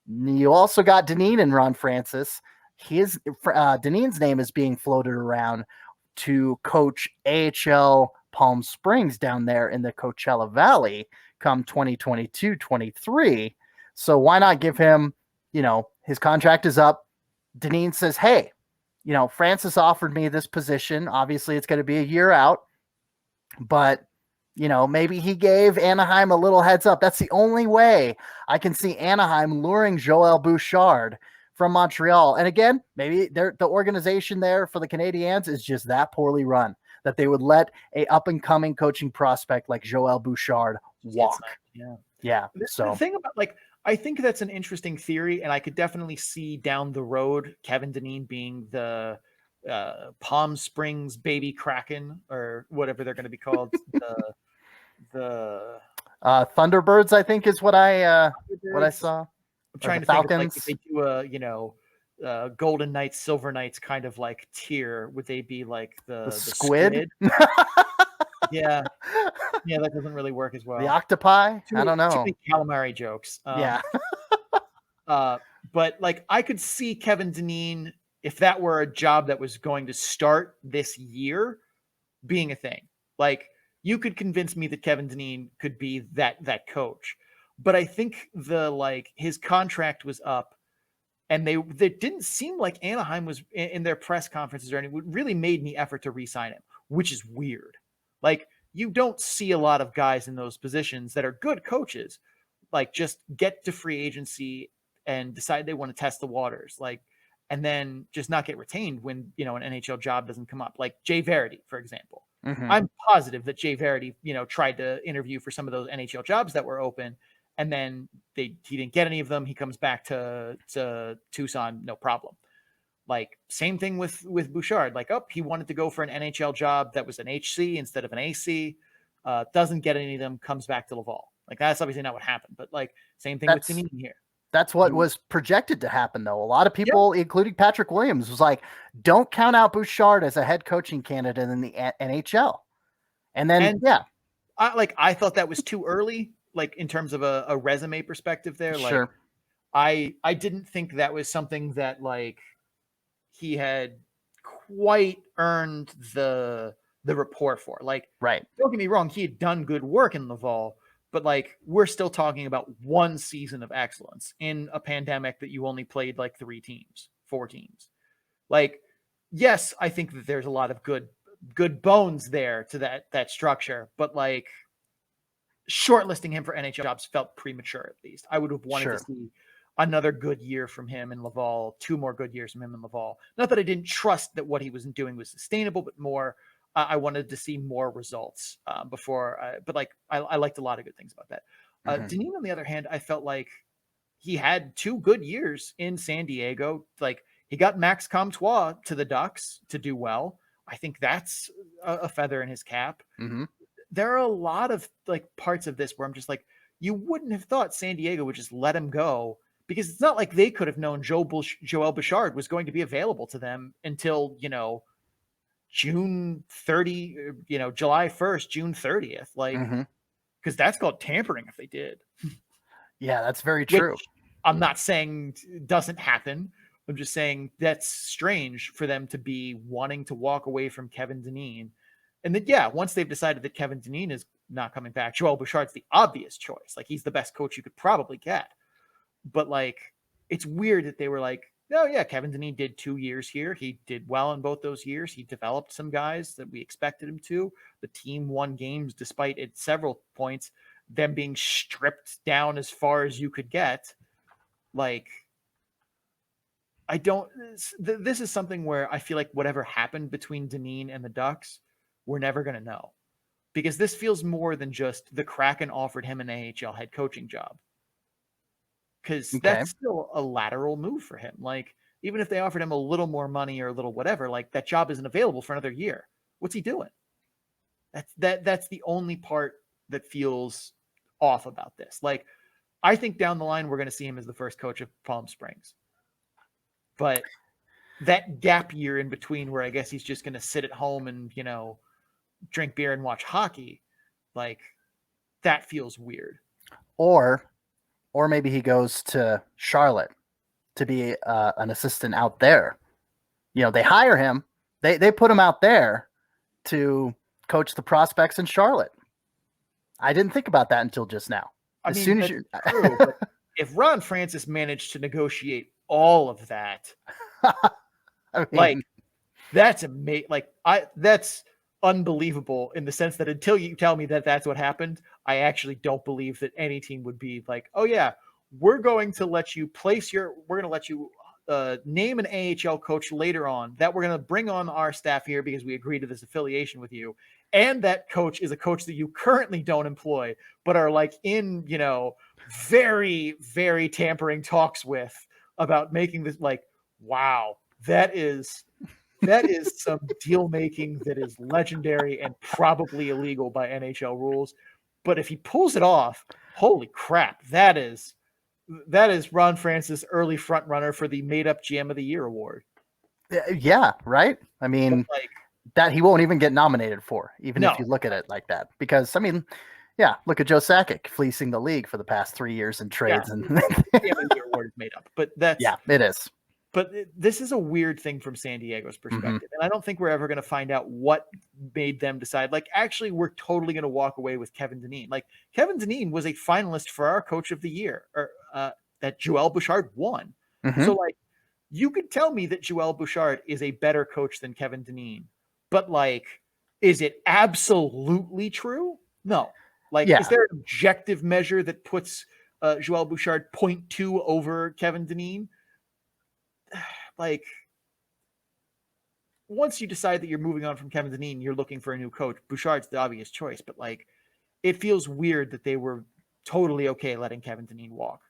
You also got Dineen and Ron Francis. Dineen's name is being floated around to coach AHL Palm Springs down there in the Coachella Valley come 2022-23. So why not give him, his contract is up. Dineen says, hey, Francis offered me this position. Obviously, it's going to be a year out, but, maybe he gave Anaheim a little heads up. That's the only way I can see Anaheim luring Joel Bouchard from Montreal. And again, maybe the organization there for the Canadiens is just that poorly run that they would let a up-and-coming coaching prospect like Joel Bouchard walk. Yeah. So the thing about, I think that's an interesting theory, and I could definitely see down the road Kevin Dineen being the Palm Springs baby Kraken, or whatever they're going to be called. the Thunderbirds, I think, is what I saw. I'm trying to Falcons. think of, if they do Golden Knights, Silver Knights kind of tier, would they be like the squid? Yeah, that doesn't really work as well. The octopi? I don't know. Too many calamari jokes. Yeah. But I could see Kevin Dineen, if that were a job that was going to start this year, being a thing. You could convince me that Kevin Dineen could be that coach. But I think his contract was up, and they didn't seem like Anaheim was in their press conferences or anything, really made any effort to re-sign him, which is weird. You don't see a lot of guys in those positions that are good coaches, just get to free agency and decide they want to test the waters, and then just not get retained when, an NHL job doesn't come up. Like Jay Verity, for example. Mm-hmm. I'm positive that Jay Verity, tried to interview for some of those NHL jobs that were open, and then he didn't get any of them. He comes back to Tucson, no problem. Same thing with Bouchard. He wanted to go for an NHL job that was an HC instead of an AC. Doesn't get any of them. Comes back to Laval. That's obviously not what happened. But same thing with Dineen here. That's what was projected to happen, though. A lot of people, including Patrick Williams, was don't count out Bouchard as a head coaching candidate in the NHL. And then, I thought that was too early, in terms of a resume perspective there. Sure. I didn't think that was something that, he had quite earned the rapport for. Right. Don't get me wrong, he had done good work in Laval, but we're still talking about one season of excellence in a pandemic that you only played 4 teams. Yes, I think that there's a lot of good bones there to that structure, but shortlisting him for NHL jobs felt premature. At least I would have wanted to see another good year from him in Laval, 2 more good years from him in Laval. Not that I didn't trust that what he was doing was sustainable, but more, I wanted to see more results before. But I liked a lot of good things about that. Dineen, on the other hand, I felt like he had 2 good years in San Diego. He got Max Comtois to the Ducks to do well, I think that's a feather in his cap. Mm-hmm. There are a lot of like parts of this where I'm just like, you wouldn't have thought San Diego would just let him go, because it's not like they could have known Joel Bouchard was going to be available to them until, June 30, July 1st, June 30th. Like, because that's called tampering if they did. Yeah, that's very true. Which I'm not saying doesn't happen. I'm just saying that's strange for them to be wanting to walk away from Kevin Dineen. And then, once they've decided that Kevin Dineen is not coming back, Joel Bouchard's the obvious choice. Like, he's the best coach you could probably get. But, like, it's weird that they were like, oh, yeah, Kevin Dineen did 2 years here. He did well in both those years. He developed some guys that we expected him to. The team won games despite at several points them being stripped down as far as you could get. Like, this is something where I feel like whatever happened between Dineen and the Ducks, we're never going to know, because this feels more than just the Kraken offered him an AHL head coaching job. Because that's still a lateral move for him. Like, even if they offered him a little more money or a little whatever, like, that job isn't available for another year. What's he doing? That's the only part that feels off about this. Like, I think down the line, we're going to see him as the first coach of Palm Springs. But that gap year in between where I guess he's just going to sit at home and, drink beer and watch hockey, like, that feels weird. Or maybe he goes to Charlotte to be an assistant out there. They hire him. They put him out there to coach the prospects in Charlotte. I didn't think about that until just now. True, but if Ron Francis managed to negotiate all of that, that's amazing. Like, that's unbelievable in the sense that until you tell me that that's what happened, I actually don't believe that any team would be like, oh yeah, we're going to let you name an AHL coach later on that we're going to bring on our staff here because we agree to this affiliation with you. And that coach is a coach that you currently don't employ, but are like in, very, very tampering talks with about making this. Like, wow, that is some deal making that is legendary and probably illegal by NHL rules. But if he pulls it off, holy crap, that is Ron Francis early front runner for the made up GM of the Year award. Yeah, right. I mean, that he won't even get nominated for, even if you look at it like that. Because look at Joe Sakic fleecing the league for the past 3 years in trades, and the award is made up. But it is. But this is a weird thing from San Diego's perspective. And I don't think we're ever going to find out what made them decide, like, actually, we're totally going to walk away with Kevin Dineen. Like, Kevin Dineen was a finalist for our coach of the year, or that Joel Bouchard won. So, like, you could tell me that Joel Bouchard is a better coach than Kevin Dineen. But, like, is it absolutely true? No. Like, is there an objective measure that puts Joel Bouchard 0.2 over Kevin Dineen? Like, once you decide that you're moving on from Kevin Dineen, you're looking for a new coach. Bouchard's the obvious choice, but, like, it feels weird that they were totally okay letting Kevin Dineen walk.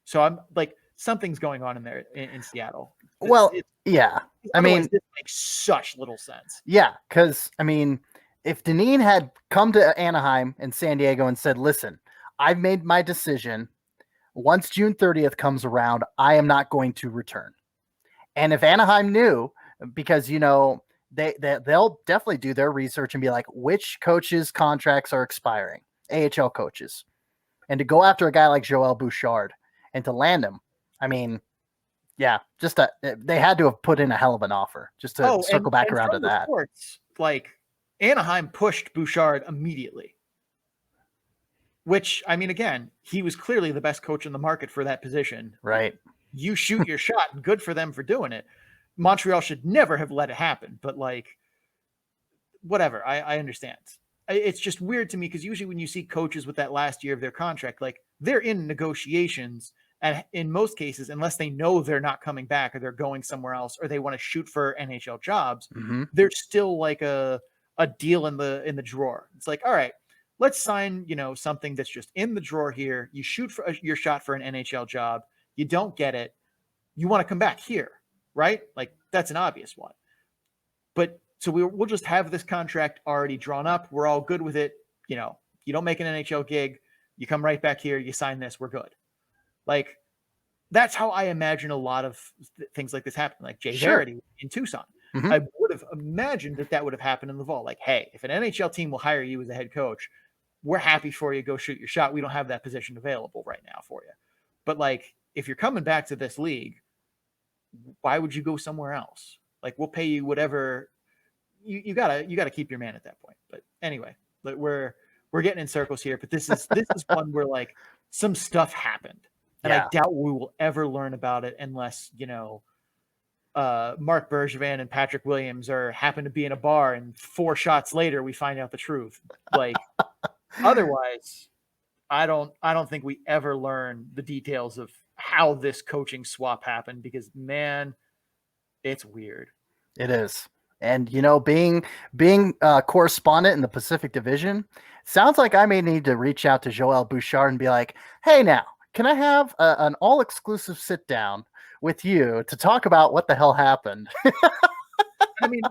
So I'm like, something's going on in there in Seattle. I mean, this makes such little sense. Yeah, because I mean, if Dineen had come to Anaheim and San Diego and said, "Listen, I've made my decision. Once June 30th comes around, I am not going to return." And if Anaheim knew, because they'll definitely do their research and be like, which coaches' contracts are expiring, AHL coaches, and to go after a guy like Joel Bouchard and to land him, I mean, they had to have put in a hell of an offer just to circle back around to that. Reports, like, Anaheim pushed Bouchard immediately, which, I mean, again, he was clearly the best coach in the market for that position. Right. You shoot your shot, and good for them for doing it. Montreal should never have let it happen, but, like, whatever. I understand. It's just weird to me because usually when you see coaches with that last year of their contract, like, they're in negotiations, and in most cases, unless they know they're not coming back or they're going somewhere else or they want to shoot for NHL jobs, there's still like a deal in the drawer. It's like, all right, let's sign, something that's just in the drawer here. You shoot for your shot for an NHL job. You don't get it. You want to come back here, right? Like, that's an obvious one. But So we'll just have this contract already drawn up. We're all good with it. You know, you don't make an NHL gig, you come right back here, you sign this, we're good. Like, that's how I imagine a lot of things like this happen. Like Jay Verity in Tucson. Mhm. I would have imagined that would have happened in Laval. Like, hey, if an NHL team will hire you as a head coach, we're happy for you. Go shoot your shot. We don't have that position available right now for you. But like, if you're coming back to this league, why would you go somewhere else? Like, we'll pay you whatever. You gotta keep your man at that point. But anyway, we're getting in circles here. But this is one where like some stuff happened, and I doubt we will ever learn about it unless, you know, Mark Bergevin and Patrick Williams happen to be in a bar, and 4 shots later we find out the truth. Like, otherwise, I don't think we ever learn the details of how this coaching swap happened, because man, it's weird. It is. And, you know, being a correspondent in the Pacific Division, sounds like I may need to reach out to Joel Bouchard and be like, hey, now, can I have an all-exclusive sit-down with you to talk about what the hell happened? I mean,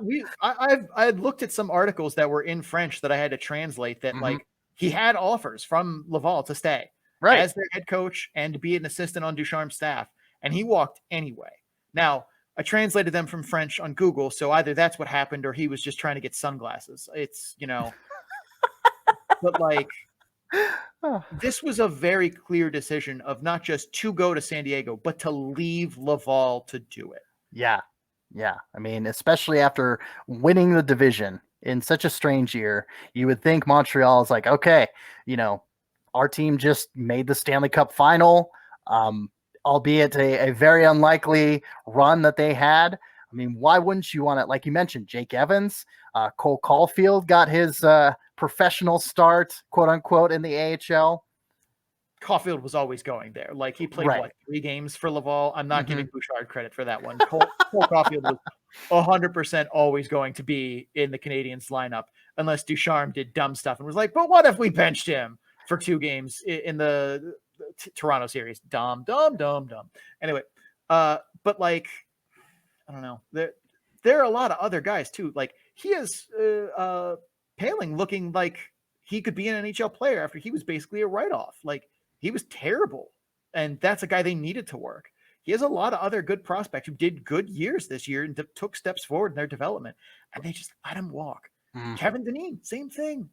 I looked at some articles that were in French that I had to translate that, like, he had offers from Laval to stay as their head coach and to be an assistant on Ducharme's staff, and he walked anyway. Now, I translated them from French on Google, so either that's what happened or he was just trying to get sunglasses. It's, you know, but like, this was a very clear decision of not just to go to San Diego, but to leave Laval to do it. Yeah. Yeah. I mean, especially after winning the division in such a strange year, you would think Montreal is like, okay, you know, our team just made the Stanley Cup final. Albeit a very unlikely run that they had. I mean, why wouldn't you want it? Like you mentioned, Jake Evans, Cole Caulfield got his professional start, quote unquote, in the AHL. Caulfield was always going there. Like, he played 3 games for Laval. I'm not giving Bouchard credit for that one. Cole Caulfield was 100% always going to be in the Canadiens lineup, unless Ducharme did dumb stuff and was like, but what if we benched him for 2 games in the Toronto series? Dumb. Anyway, but like, I don't know. There are a lot of other guys too. Like, he is Paling looking like he could be an NHL player after he was basically a write-off. Like, he was terrible, and that's a guy they needed to work. He has a lot of other good prospects who did good years this year and took steps forward in their development, and they just let him walk. Kevin Dineen, same thing.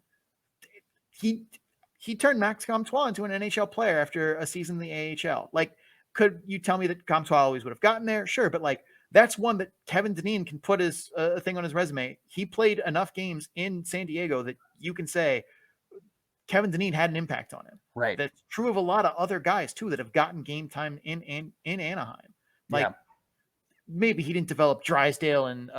He turned Max Comtois into an NHL player after a season in the AHL. Like, could you tell me that Comtois always would have gotten there? Sure, but like, that's one that Kevin Dineen can put as a thing on his resume. He played enough games in San Diego that you can say Kevin Dineen had an impact on him. Right. That's true of a lot of other guys too that have gotten game time in Anaheim. Like, maybe he didn't develop Drysdale and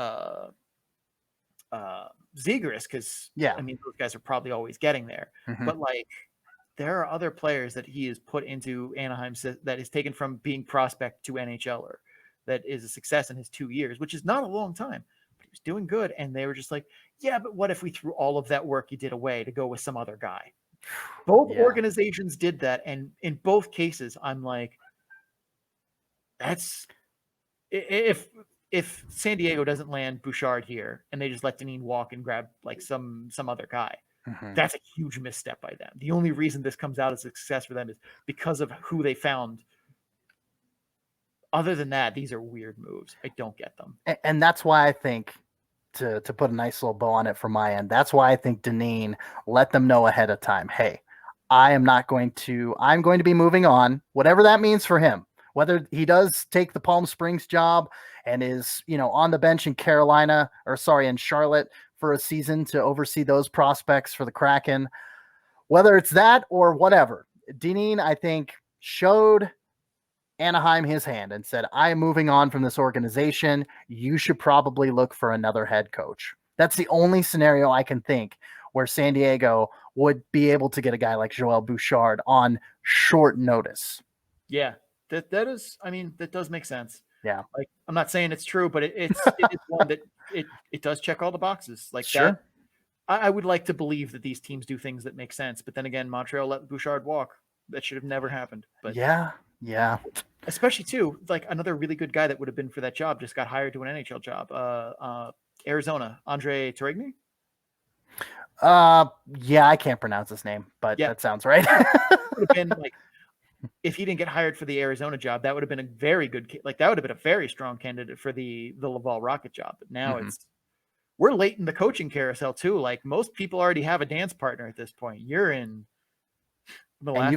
Zegras, because I mean, those guys are probably always getting there. But like, there are other players that he has put into Anaheim that is taken from being prospect to NHLer that is a success in his 2 years, which is not a long time, but he was doing good. And they were just like, yeah, but what if we threw all of that work you did away to go with some other guy? Both organizations did that, and in both cases, I'm like, that's if San Diego doesn't land Bouchard here and they just let Dineen walk and grab like some other guy, that's a huge misstep by them. The only reason this comes out as a success for them is because of who they found. Other than that, these are weird moves. I don't get them. And that's why I think, to put a nice little bow on it from my end, that's why I think Dineen let them know ahead of time, hey, I'm going to be moving on, whatever that means for him. Whether he does take the Palm Springs job and is, you know, on the bench in in Charlotte for a season to oversee those prospects for the Kraken, whether it's that or whatever, Dineen, I think, showed Anaheim his hand and said, I am moving on from this organization. You should probably look for another head coach. That's the only scenario I can think where San Diego would be able to get a guy like Joel Bouchard on short notice. Yeah, that is, I mean, that does make sense. Yeah. Like, I'm not saying it's true, but it is one that it does check all the boxes. Like, sure. I would like to believe that these teams do things that make sense, but then again, Montreal let Bouchard walk. That should have never happened. But yeah. Especially too, like, another really good guy that would have been for that job just got hired to an NHL job. Arizona, Andre Torigny. Yeah, I can't pronounce his name, but that sounds right. Would have been like, if he didn't get hired for the Arizona job, that would have been a very good, that would have been a very strong candidate for the Laval Rocket job. But now we're late in the coaching carousel too. Like, most people already have a dance partner at this point. You're in the last.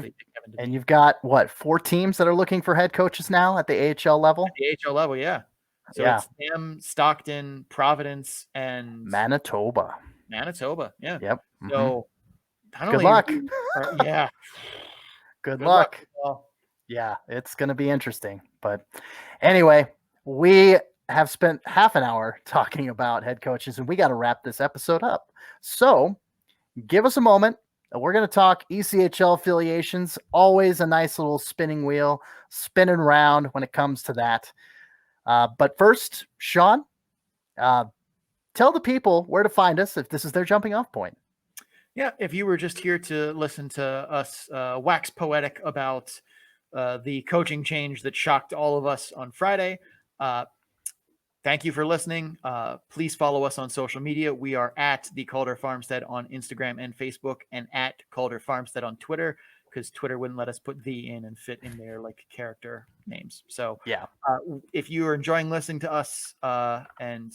And you've got what, 4 teams that are looking for head coaches now at the AHL level? At the AHL level, yeah. So it's them, Stockton, Providence, and Manitoba. Yeah. Yep. So good luck. Good luck. Yeah, it's going to be interesting. But anyway, we have spent half an hour talking about head coaches, and we got to wrap this episode up. So give us a moment. We're going to talk ECHL affiliations. Always a nice little spinning wheel, spinning round when it comes to that. But first, Sean, tell the people where to find us if this is their jumping off point. Yeah, if you were just here to listen to us wax poetic about the coaching change that shocked all of us on Friday, thank you for listening. Please follow us on social media. We are at the Calder Farmstead on Instagram and Facebook, and at Calder Farmstead on Twitter, because Twitter wouldn't let us put the in and fit in there like character names. So if you are enjoying listening to us, and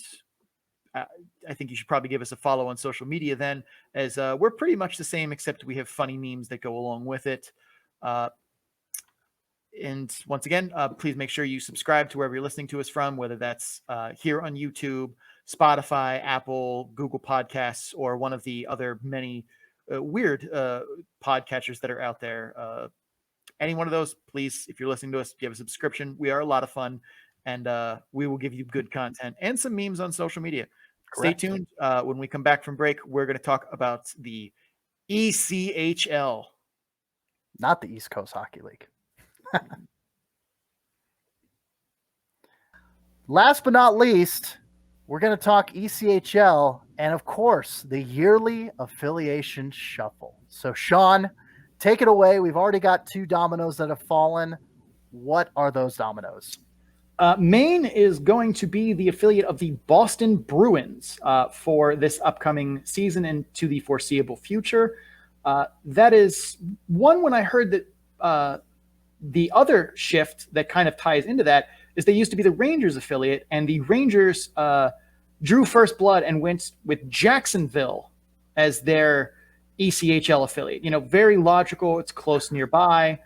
I think you should probably give us a follow on social media then, as we're pretty much the same, except we have funny memes that go along with it. And once again, please make sure you subscribe to wherever you're listening to us from, whether that's here on YouTube, Spotify, Apple, Google Podcasts, or one of the other many weird podcatchers that are out there. Any one of those, please, if you're listening to us, give a subscription. We are a lot of fun, and we will give you good content and some memes on social media. Correct. Stay tuned. When we come back from break, we're going to talk about the ECHL. Not the East Coast Hockey League. Last but not least, we're going to talk ECHL and, of course, the yearly affiliation shuffle. So, Sean, take it away. We've already got 2 dominoes that have fallen. What are those dominoes? Maine is going to be the affiliate of the Boston Bruins for this upcoming season and to the foreseeable future. That is one. When I heard that the other shift that kind of ties into that is they used to be the Rangers affiliate, and the Rangers drew first blood and went with Jacksonville as their ECHL affiliate. You know, very logical. It's close nearby.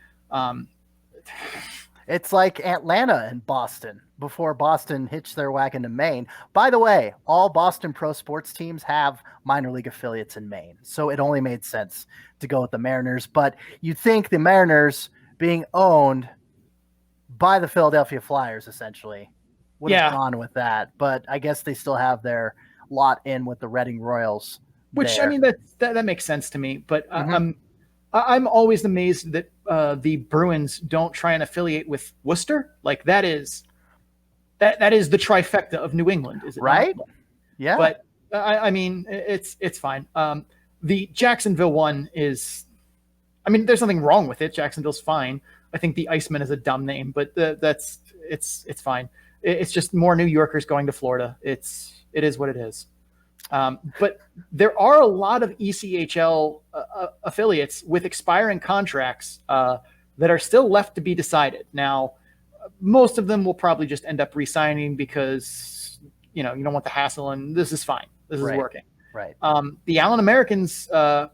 It's like Atlanta and Boston before Boston hitched their wagon to Maine. By the way, all Boston pro sports teams have minor league affiliates in Maine, so it only made sense to go with the Mariners. But you'd think the Mariners, being owned by the Philadelphia Flyers, essentially, would have gone with that. But I guess they still have their lot in with the Reading Royals. Which, I mean, that makes sense to me. But I'm always amazed that the Bruins don't try and affiliate with Worcester. Like, that is the trifecta of New England, is it right? not? Yeah. But I mean, it's fine. The Jacksonville one is, I mean, there's nothing wrong with it. Jacksonville's fine. I think the Iceman is a dumb name, but it's fine. It's just more New Yorkers going to Florida. It is what it is. But there are a lot of ECHL affiliates with expiring contracts that are still left to be decided. Now, most of them will probably just end up re-signing because, you don't want the hassle, and this is fine. This is working. Right. The Allen Americans,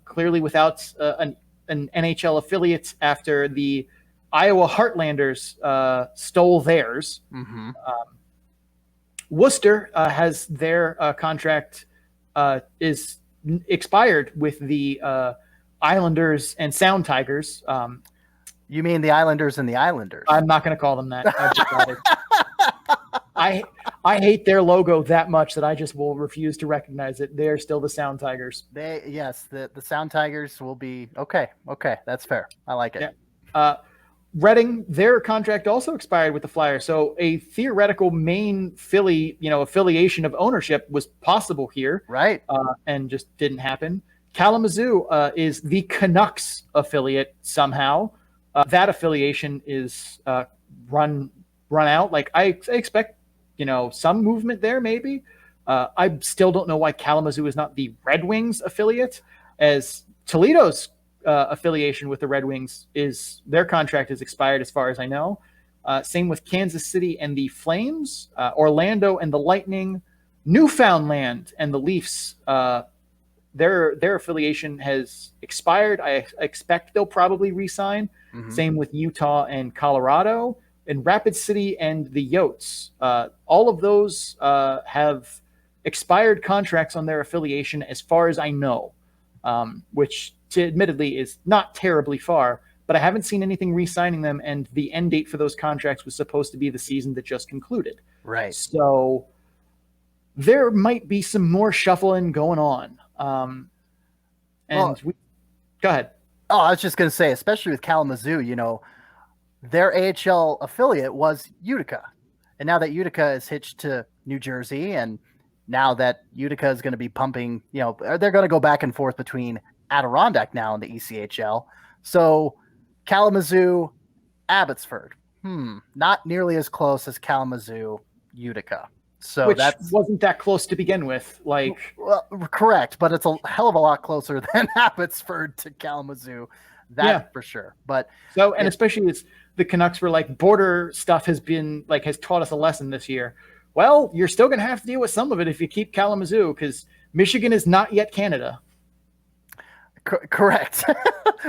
clearly without an NHL affiliate after the Iowa Heartlanders stole theirs. Mm-hmm. Worcester has their contract is expired with the Islanders and Sound Tigers. You mean the Islanders and the Islanders? I'm not going to call them that. I hate their logo that much that I just will refuse to recognize it. They're still the Sound Tigers. The Sound Tigers will be okay. Okay, that's fair. I like it. Yeah. Reading, their contract also expired with the Flyers, so a theoretical Maine Philly, affiliation of ownership was possible here, right? And just didn't happen. Kalamazoo is the Canucks affiliate somehow. That affiliation is run out. Like I expect, some movement there maybe. I still don't know why Kalamazoo is not the Red Wings affiliate, as Toledo's affiliation with the Red Wings their contract is expired as far as I know. Same with Kansas City and the Flames, Orlando and the Lightning, Newfoundland and the Leafs. Their affiliation has expired. I expect they'll probably re-sign. Mm-hmm. Same with Utah and Colorado, and Rapid City and the Yotes. All of those have expired contracts on their affiliation as far as I know, which admittedly is not terribly far, but I haven't seen anything re-signing them, and the end date for those contracts was supposed to be the season that just concluded. Right. So there might be some more shuffling going on. Go ahead. Oh, I was just going to say, especially with Kalamazoo, their AHL affiliate was Utica. And now that Utica is hitched to New Jersey, and now that Utica is going to be pumping, they're going to go back and forth between Adirondack now in the ECHL. So Kalamazoo, Abbotsford, not nearly as close as Kalamazoo, Utica. So which wasn't that close to begin with. Well, correct, but it's a hell of a lot closer than Abbotsford to Kalamazoo. For sure. But especially as the Canucks were border stuff has taught us a lesson this year. Well, you're still going to have to deal with some of it if you keep Kalamazoo, because Michigan is not yet Canada. Correct.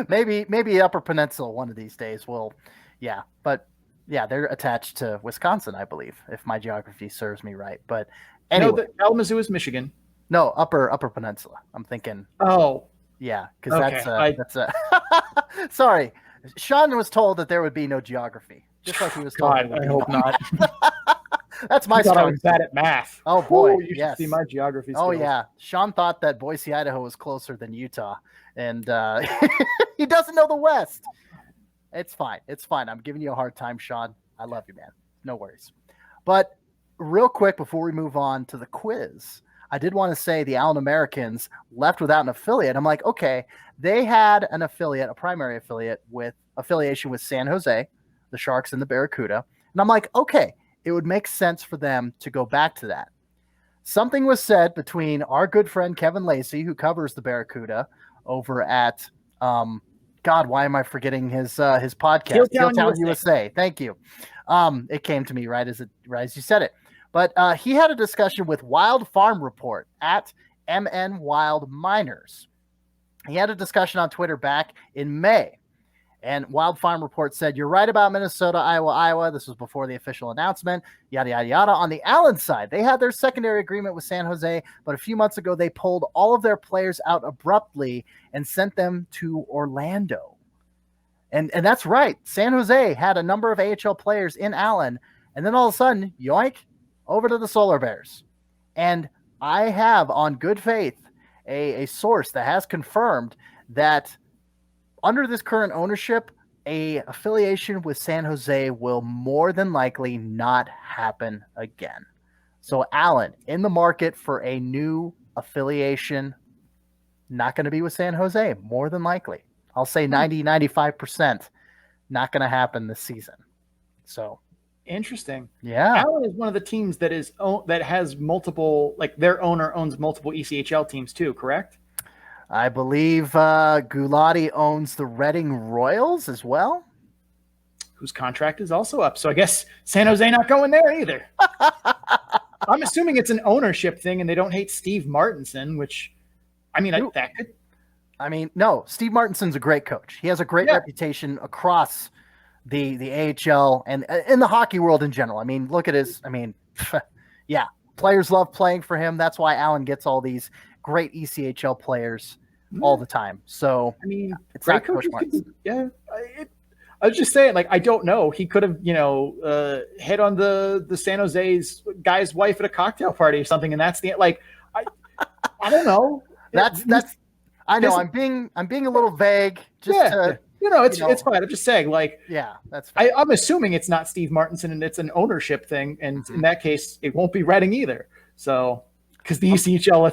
maybe Upper Peninsula one of these days will. Yeah. But yeah, they're attached to Wisconsin, I believe, if my geography serves me right. But anyway, Kalamazoo is Michigan. No, Upper Peninsula. I'm thinking. Oh, yeah, because that's Sorry, Sean was told that there would be no geography, just like he was told. God, I hope not. That's my story. I was bad at math. Oh boy, you should see my geography skills. Oh yeah, Sean thought that Boise, Idaho was closer than Utah, and he doesn't know the West. It's fine. I'm giving you a hard time, Sean. I love you, man. No worries. But real quick before we move on to the quiz, I did want to say the Allen Americans left without an affiliate. I'm like, okay, they had an affiliate, a primary affiliate with affiliation with San Jose, the Sharks and the Barracuda. And I'm like, okay, it would make sense for them to go back to that. Something was said between our good friend Kevin Lacey, who covers the Barracuda over at God, why am I forgetting his podcast? Heel-Town USA. Thank you. It came to me right as you said it. But he had a discussion with Wild Farm Report at MN Wild Miners. He had a discussion on Twitter back in May. And Wild Farm Report said, "You're right about Minnesota, Iowa. This was before the official announcement, yada, yada, yada." On the Allen side, they had their secondary agreement with San Jose, but a few months ago, they pulled all of their players out abruptly and sent them to Orlando. And that's right. San Jose had a number of AHL players in Allen, and then all of a sudden, yoink, over to the Solar Bears. And I have, on good faith, a source that has confirmed that under this current ownership, a affiliation with San Jose will more than likely not happen again. So Allen, in the market for a new affiliation, not going to be with San Jose, more than likely. I'll say 95% not going to happen this season. So interesting. Yeah. Allen is one of the teams that has multiple, their owner owns multiple ECHL teams too, correct? I believe Gulati owns the Reading Royals as well, whose contract is also up. So I guess San Jose not going there either. I'm assuming it's an ownership thing, and they don't hate Steve Martinson, which, that could. No, Steve Martinson's a great coach. He has a great reputation across the AHL and in the hockey world in general. Look at his. Yeah, players love playing for him. That's why Allen gets all these great ECHL players all the time. So it's not Coach Martinson. I was just saying, I don't know. He could have, hit on the San Jose's guy's wife at a cocktail party or something, and that's the I don't know. That's I know. I'm being a little vague. It's fine. I'm just saying, that's fine. I'm assuming it's not Steve Martinson and it's an ownership thing, and in that case, it won't be Reading either. So. Because the ECHL,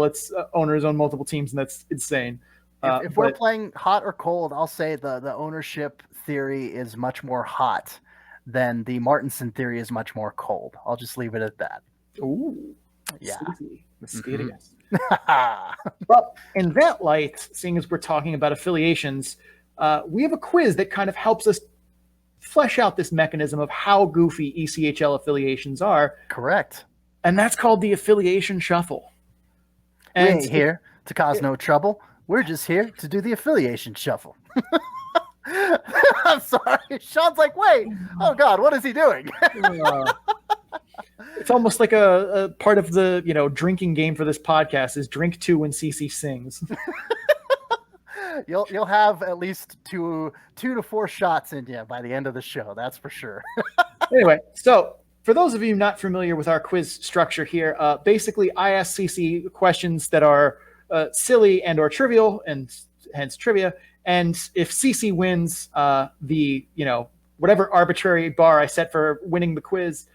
it's owners own multiple teams, and that's insane. If we're playing hot or cold, I'll say the ownership theory is much more hot than the Martinson theory is much more cold. I'll just leave it at that. Ooh, Yeah. Mysterious. Well, in that light, seeing as we're talking about affiliations, we have a quiz that kind of helps us flesh out this mechanism of how goofy ECHL affiliations are. Correct. And that's called the affiliation shuffle. We ain't here to cause no trouble. We're just here to do the affiliation shuffle. I'm sorry. Sean's like, wait. Oh, God, what is he doing? It's almost like a part of the drinking game for this podcast is drink 2 when CC sings. You'll have at least two to 4 shots in you by the end of the show. That's for sure. Anyway, so for those of you not familiar with our quiz structure here, basically I ask CC questions that are silly and or trivial, and hence trivia. And if CC wins the whatever arbitrary bar I set for winning the quiz,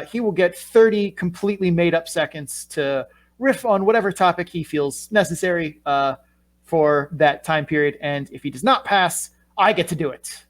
he will get 30 completely made up seconds to riff on whatever topic he feels necessary for that time period. And if he does not pass, I get to do it.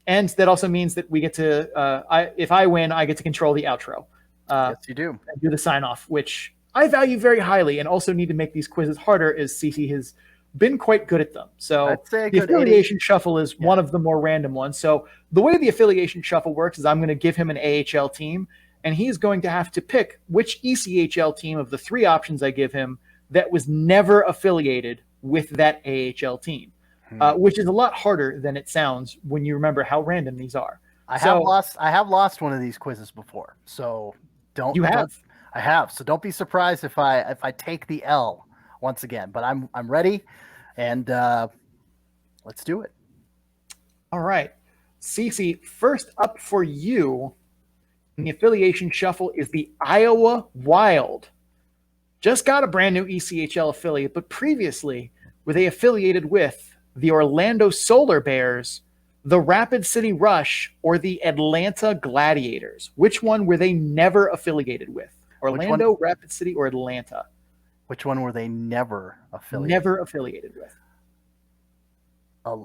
And that also means that we get to, if I win, I get to control the outro. Yes, you do. And do the sign off, which I value very highly and also need to make these quizzes harder as CC has been quite good at them. So I'd say the good affiliation shuffle is one of the more random ones. So the way the affiliation shuffle works is I'm going to give him an AHL team, and he's going to have to pick which ECHL team of the 3 options I give him that was never affiliated with that AHL team, which is a lot harder than it sounds when you remember how random these are. I have lost one of these quizzes before, so don't. You have? I have. So don't be surprised if I take the L once again. But I'm ready, and let's do it. All right, CC, first up for you in the affiliation shuffle is the Iowa Wild. Just got a brand new ECHL affiliate, but previously were they affiliated with the Orlando Solar Bears, the Rapid City Rush, or the Atlanta Gladiators? Which one were they never affiliated with? Orlando, Rapid City, or Atlanta? Which one were they never affiliated? Never affiliated with.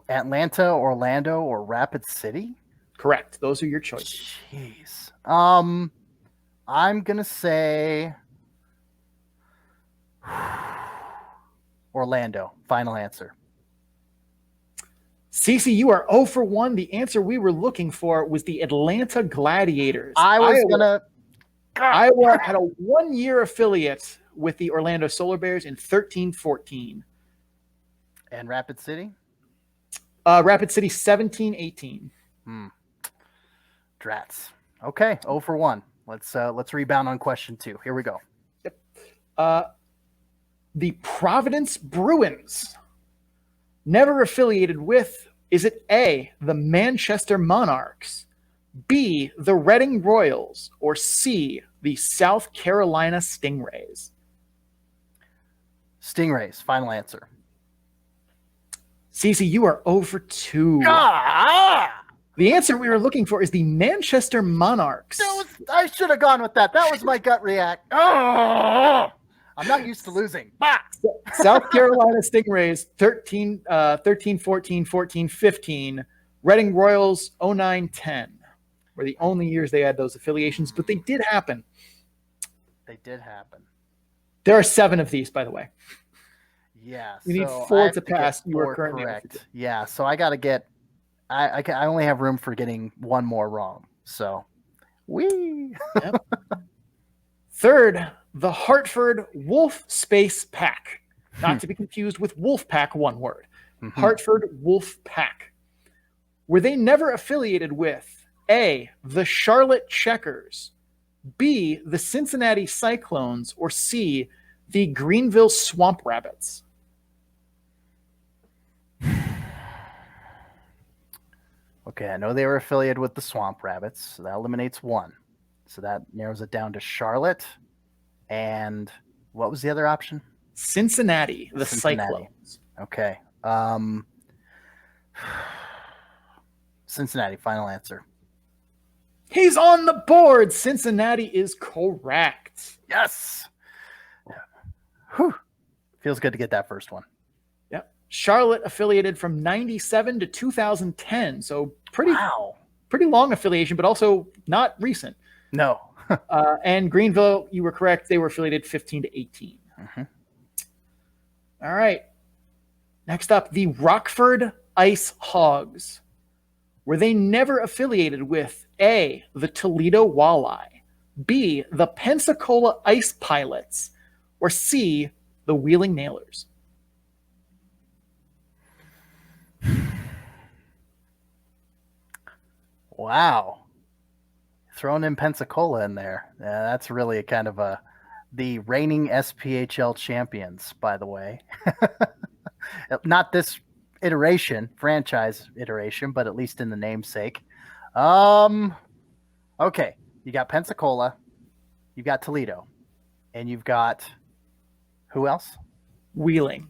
Atlanta, Orlando, or Rapid City? Correct. Those are your choices. Jeez. I'm gonna say Orlando. Final answer. CC, you are 0 for 1. The answer we were looking for was the Atlanta Gladiators. Iowa had a 1-year affiliate with the Orlando Solar Bears in 13-14. And Rapid City? Rapid City 17-18. Drats. Okay, 0 for 1. Let's rebound on question 2. Here we go. Yep. The Providence Bruins. Never affiliated with, is it A, the Manchester Monarchs, B, the Reading Royals, or C, the South Carolina Stingrays? Stingrays. Final answer. CC, you are 0 for 2. The answer we were looking for is the Manchester Monarchs. I should have gone with that. That was my gut react. I'm not used to losing. South Carolina Stingrays 13-14, 14-15. Reading Royals 09-10 were the only years they had those affiliations, but they did happen. They did happen. There are 7 of these, by the way. Yeah. You need 4 to pass. You are currently correct. Yeah, so I got to get I only have room for getting 1 more wrong. So, Yep. Third, the Hartford Wolf Space Pack. Not to be confused with Wolf Pack, one word. Mm-hmm. Hartford Wolf Pack. Were they never affiliated with A, the Charlotte Checkers, B, the Cincinnati Cyclones, or C, the Greenville Swamp Rabbits? Okay, I know they were affiliated with the Swamp Rabbits, so that eliminates 1. So that narrows it down to Charlotte. And what was the other option? Cincinnati, the Cincinnati. Cyclones. Okay. Cincinnati, final answer. He's on the board. Cincinnati is correct. Yes. Whew. Feels good to get that first one. Yep. Charlotte affiliated from 97 to 2010. So pretty long affiliation, but also not recent. No. And Greenville, you were correct. They were affiliated 15 to 18. Mm-hmm. All right. Next up, the Rockford Ice Hogs. Were they never affiliated with A, the Toledo Walleye, B, the Pensacola Ice Pilots, or C, the Wheeling Nailers? Wow. Throwing in Pensacola in there. That's really the reigning SPHL champions, by the way. Not this franchise iteration, but at least in the namesake. Okay. You got Pensacola, you've got Toledo, and you've got who else? Wheeling.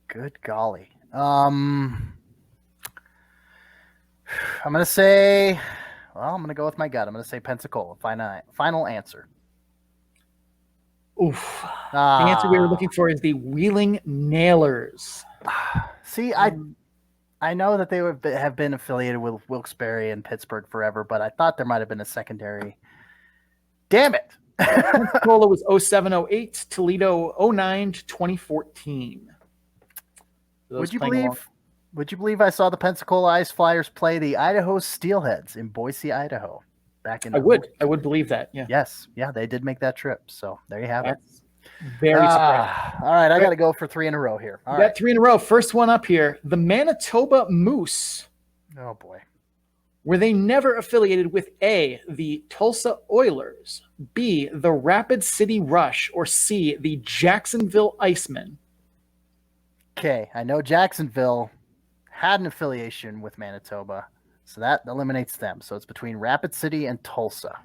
Good golly. I'm going to go with my gut. I'm going to say Pensacola. Final answer. Oof. The answer we were looking for is the Wheeling Nailers. See, I know that they have been affiliated with Wilkes-Barre and Pittsburgh forever, but I thought there might have been a secondary. Damn it. Pensacola was 07-08, Toledo 09 to 2014. Would you believe I saw the Pensacola Ice Flyers play the Idaho Steelheads in Boise, Idaho back in I would believe that. Yeah. Yes. Yeah, they did make that trip. So there you have it. Very surprising. All right, I got to go for 3 in a row here. All right. 3 in a row. First one up here. The Manitoba Moose. Oh, boy. Were they never affiliated with A, the Tulsa Oilers, B, the Rapid City Rush, or C, the Jacksonville Icemen? Okay, I know Jacksonville had an affiliation with Manitoba, so that eliminates them. So it's between Rapid City and Tulsa.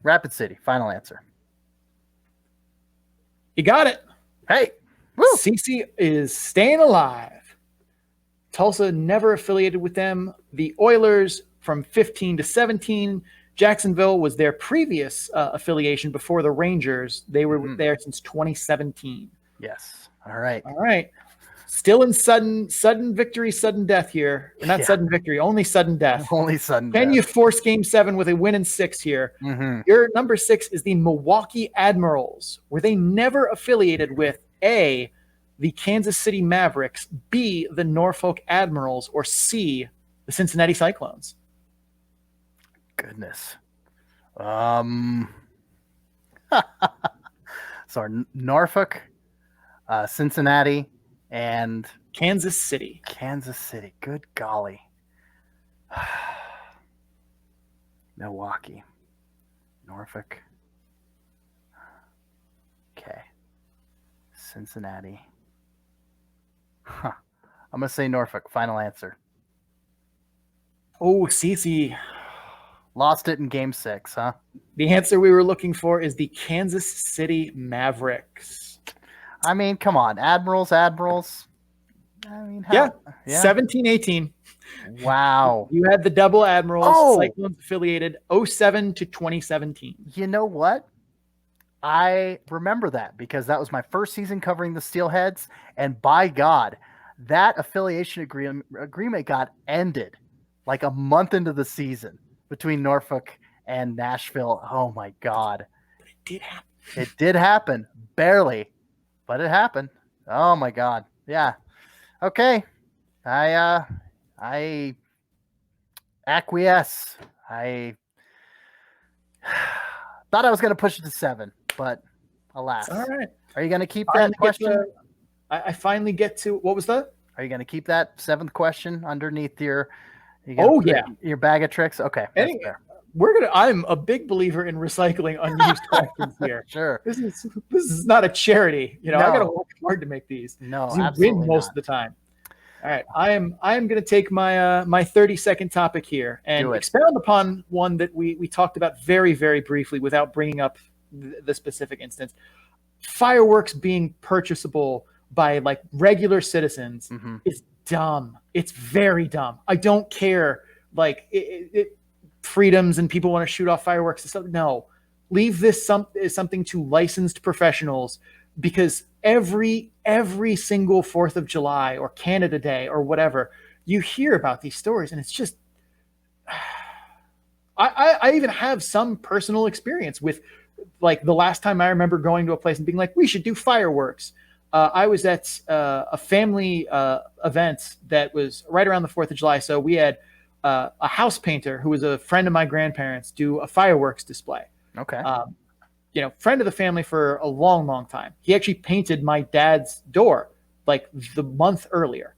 Rapid City, final answer. You got it. Hey, woo! CC is staying alive. Tulsa never affiliated with them. The Oilers from 15 to 17. Jacksonville was their previous affiliation before the Rangers. They were there since 2017. Yes. All right. Still in sudden victory, sudden death here. Not sudden victory, only sudden death. Only sudden death. Can you force Game 7 with a win in 6 here? Mm-hmm. Your number 6 is the Milwaukee Admirals. Were they never affiliated with A, the Kansas City Mavericks, B, the Norfolk Admirals, or C, the Cincinnati Cyclones? Goodness. So Norfolk, Cincinnati, and Kansas City. Good golly. Milwaukee, Norfolk. Okay. Cincinnati. I'm going to say Norfolk. Final answer. Oh, CC. Lost it in Game 6, huh? The answer we were looking for is the Kansas City Mavericks. I mean, come on. Admirals. I mean, yeah. 17-18. Wow. You had the double Admirals. Cyclones affiliated 07 to 2017. You know what? I remember that because that was my first season covering the Steelheads. And by God, that affiliation agreement got ended like a month into the season between Norfolk and Nashville. Oh, my God. But it did happen. It did happen. Barely. But it happened. Oh, my God. Yeah. Okay. I acquiesce. I thought I was going to push it to 7, but alas. All right. Are you going to keep that question? I finally get to, what was that? Are you going to keep that 7th question underneath your bag of tricks? Okay. I'm a big believer in recycling unused questions here. Sure. This is not a charity. I got to work hard to make these. No, you absolutely win most not. of the time. All right. I am going to take my 30-second topic here and expound upon one that we talked about very, very briefly without bringing up the specific instance. Fireworks being purchasable by like regular citizens is dumb. It's very dumb. I don't care. Like freedoms and people want to shoot off fireworks and stuff. No, leave this something to licensed professionals, because every single 4th of July or Canada Day or whatever, you hear about these stories, and it's just, I even have some personal experience with, like, the last time I remember going to a place and being like, we should do fireworks. I was at a family event that was right around the 4th of July. So we had a house painter who was a friend of my grandparents do a fireworks display. Okay. Friend of the family for a long, long time. He actually painted my dad's door like the month earlier,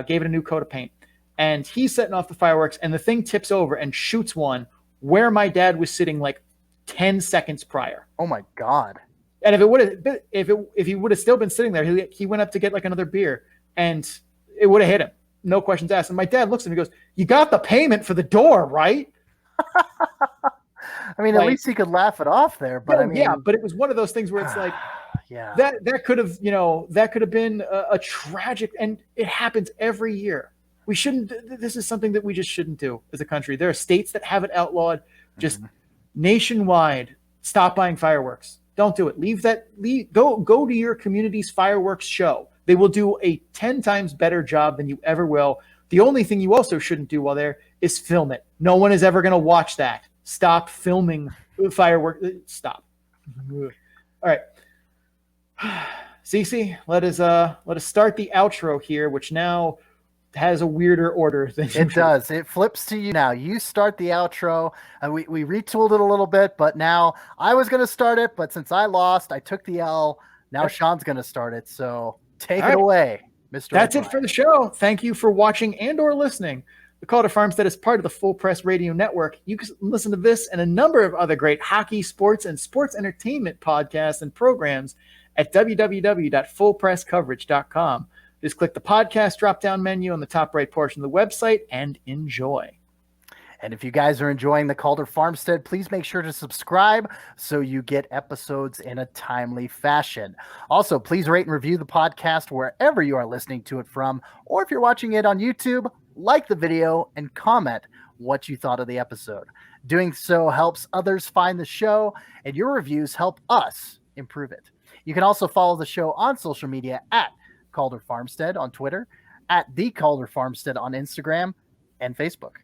gave it a new coat of paint. And he's setting off the fireworks, and the thing tips over and shoots one where my dad was sitting like 10 seconds prior. Oh my God. And if he would have still been sitting there, he went up to get like another beer, and it would have hit him. No questions asked. And my dad looks at him and goes, "You got the payment for the door, right?" I mean, at least he could laugh it off there, but I mean, yeah, but it was one of those things where it's like, yeah, that could have been a tragic, and it happens every year. We shouldn't. This is something that we just shouldn't do as a country. There are states that have it outlawed. Just nationwide, stop buying fireworks. Don't do it. Go to your community's fireworks show. They will do a 10 times better job than you ever will. The only thing you also shouldn't do while there is film it. No one is ever going to watch that. Stop filming fireworks. Stop. All right. Cece, let us start the outro here, which now has a weirder order than usual. It does. It flips to you now. You start the outro. We retooled it a little bit, but now I was going to start it, but since I lost, I took the L. Now Sean's going to start it. So take it away, Mr. That's O'Brien. it for the show. Thank you for watching and or listening. The Calder Farmstead is part of the Full Press Radio Network. You can listen to this and a number of other great hockey, sports, and sports entertainment podcasts and programs at www.fullpresscoverage.com. Just click the podcast drop-down menu on the top right portion of the website and enjoy. And if you guys are enjoying the Calder Farmstead, please make sure to subscribe so you get episodes in a timely fashion. Also, please rate and review the podcast wherever you are listening to it from, or if you're watching it on YouTube, like the video and comment what you thought of the episode. Doing so helps others find the show, and your reviews help us improve it. You can also follow the show on social media at Calder Farmstead on Twitter, at The Calder Farmstead on Instagram and Facebook.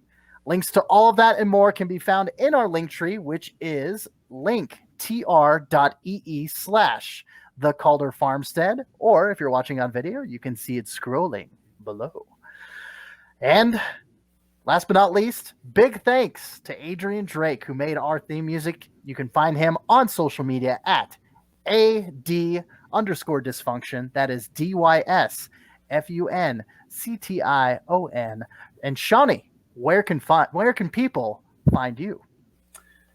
Links to all of that and more can be found in our link tree, which is linktr.ee/The Calder Farmstead, or if you're watching on video, you can see it scrolling below. And last but not least, big thanks to Adrian Drake, who made our theme music. You can find him on social media at AD_dysfunction. That is DYSFUNCTION. And Shawnee, where can people find you?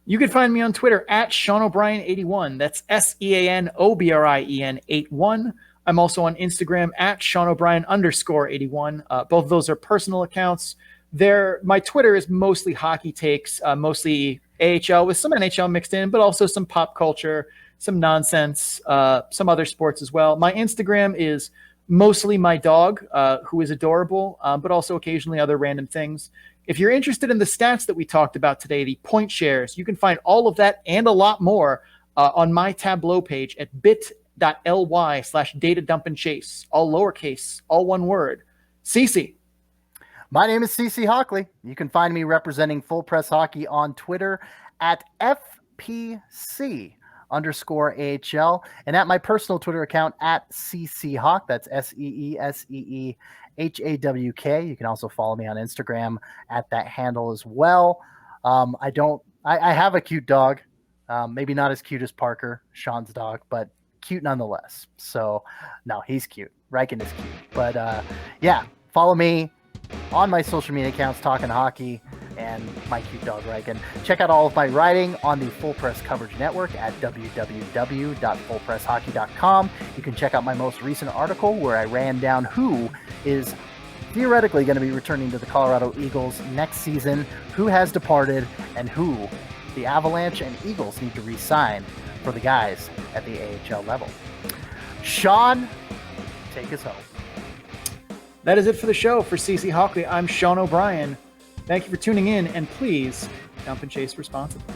You can find me on Twitter at SeanO'Brien81. That's SeanO'Brien 81. I'm also on Instagram at SeanO'Brien_81. Both of those are personal accounts. My Twitter is mostly hockey takes, mostly AHL with some NHL mixed in, but also some pop culture, some nonsense, some other sports as well. My Instagram is mostly my dog, who is adorable, but also occasionally other random things. If you're interested in the stats that we talked about today, the point shares, you can find all of that and a lot more on my Tableau page at bit.ly/datadumpandchase, all lowercase, all one word. Cece. My name is Cece Hockley. You can find me representing Full Press Hockey on Twitter at FPC_AHL, and at my personal Twitter account at CCHawk. That's SEESEEHAWK. You can also follow me on Instagram at that handle as well. I have a cute dog, maybe not as cute as Parker, Sean's dog, but cute nonetheless. So no, he's cute. Riken is cute, but yeah, follow me on my social media accounts, Talking Hockey, and my cute dog Riken. Check out all of my writing on the Full Press Coverage Network at www.fullpresshockey.com. You can check out my most recent article where I ran down who is theoretically going to be returning to the Colorado Eagles next season, who has departed, and who the Avalanche and Eagles need to re-sign for the guys at the AHL level. Sean, take us home. That is it for the show. For Cece Hockley, I'm Sean O'Brien. Thank you for tuning in, and please dump and chase responsibly.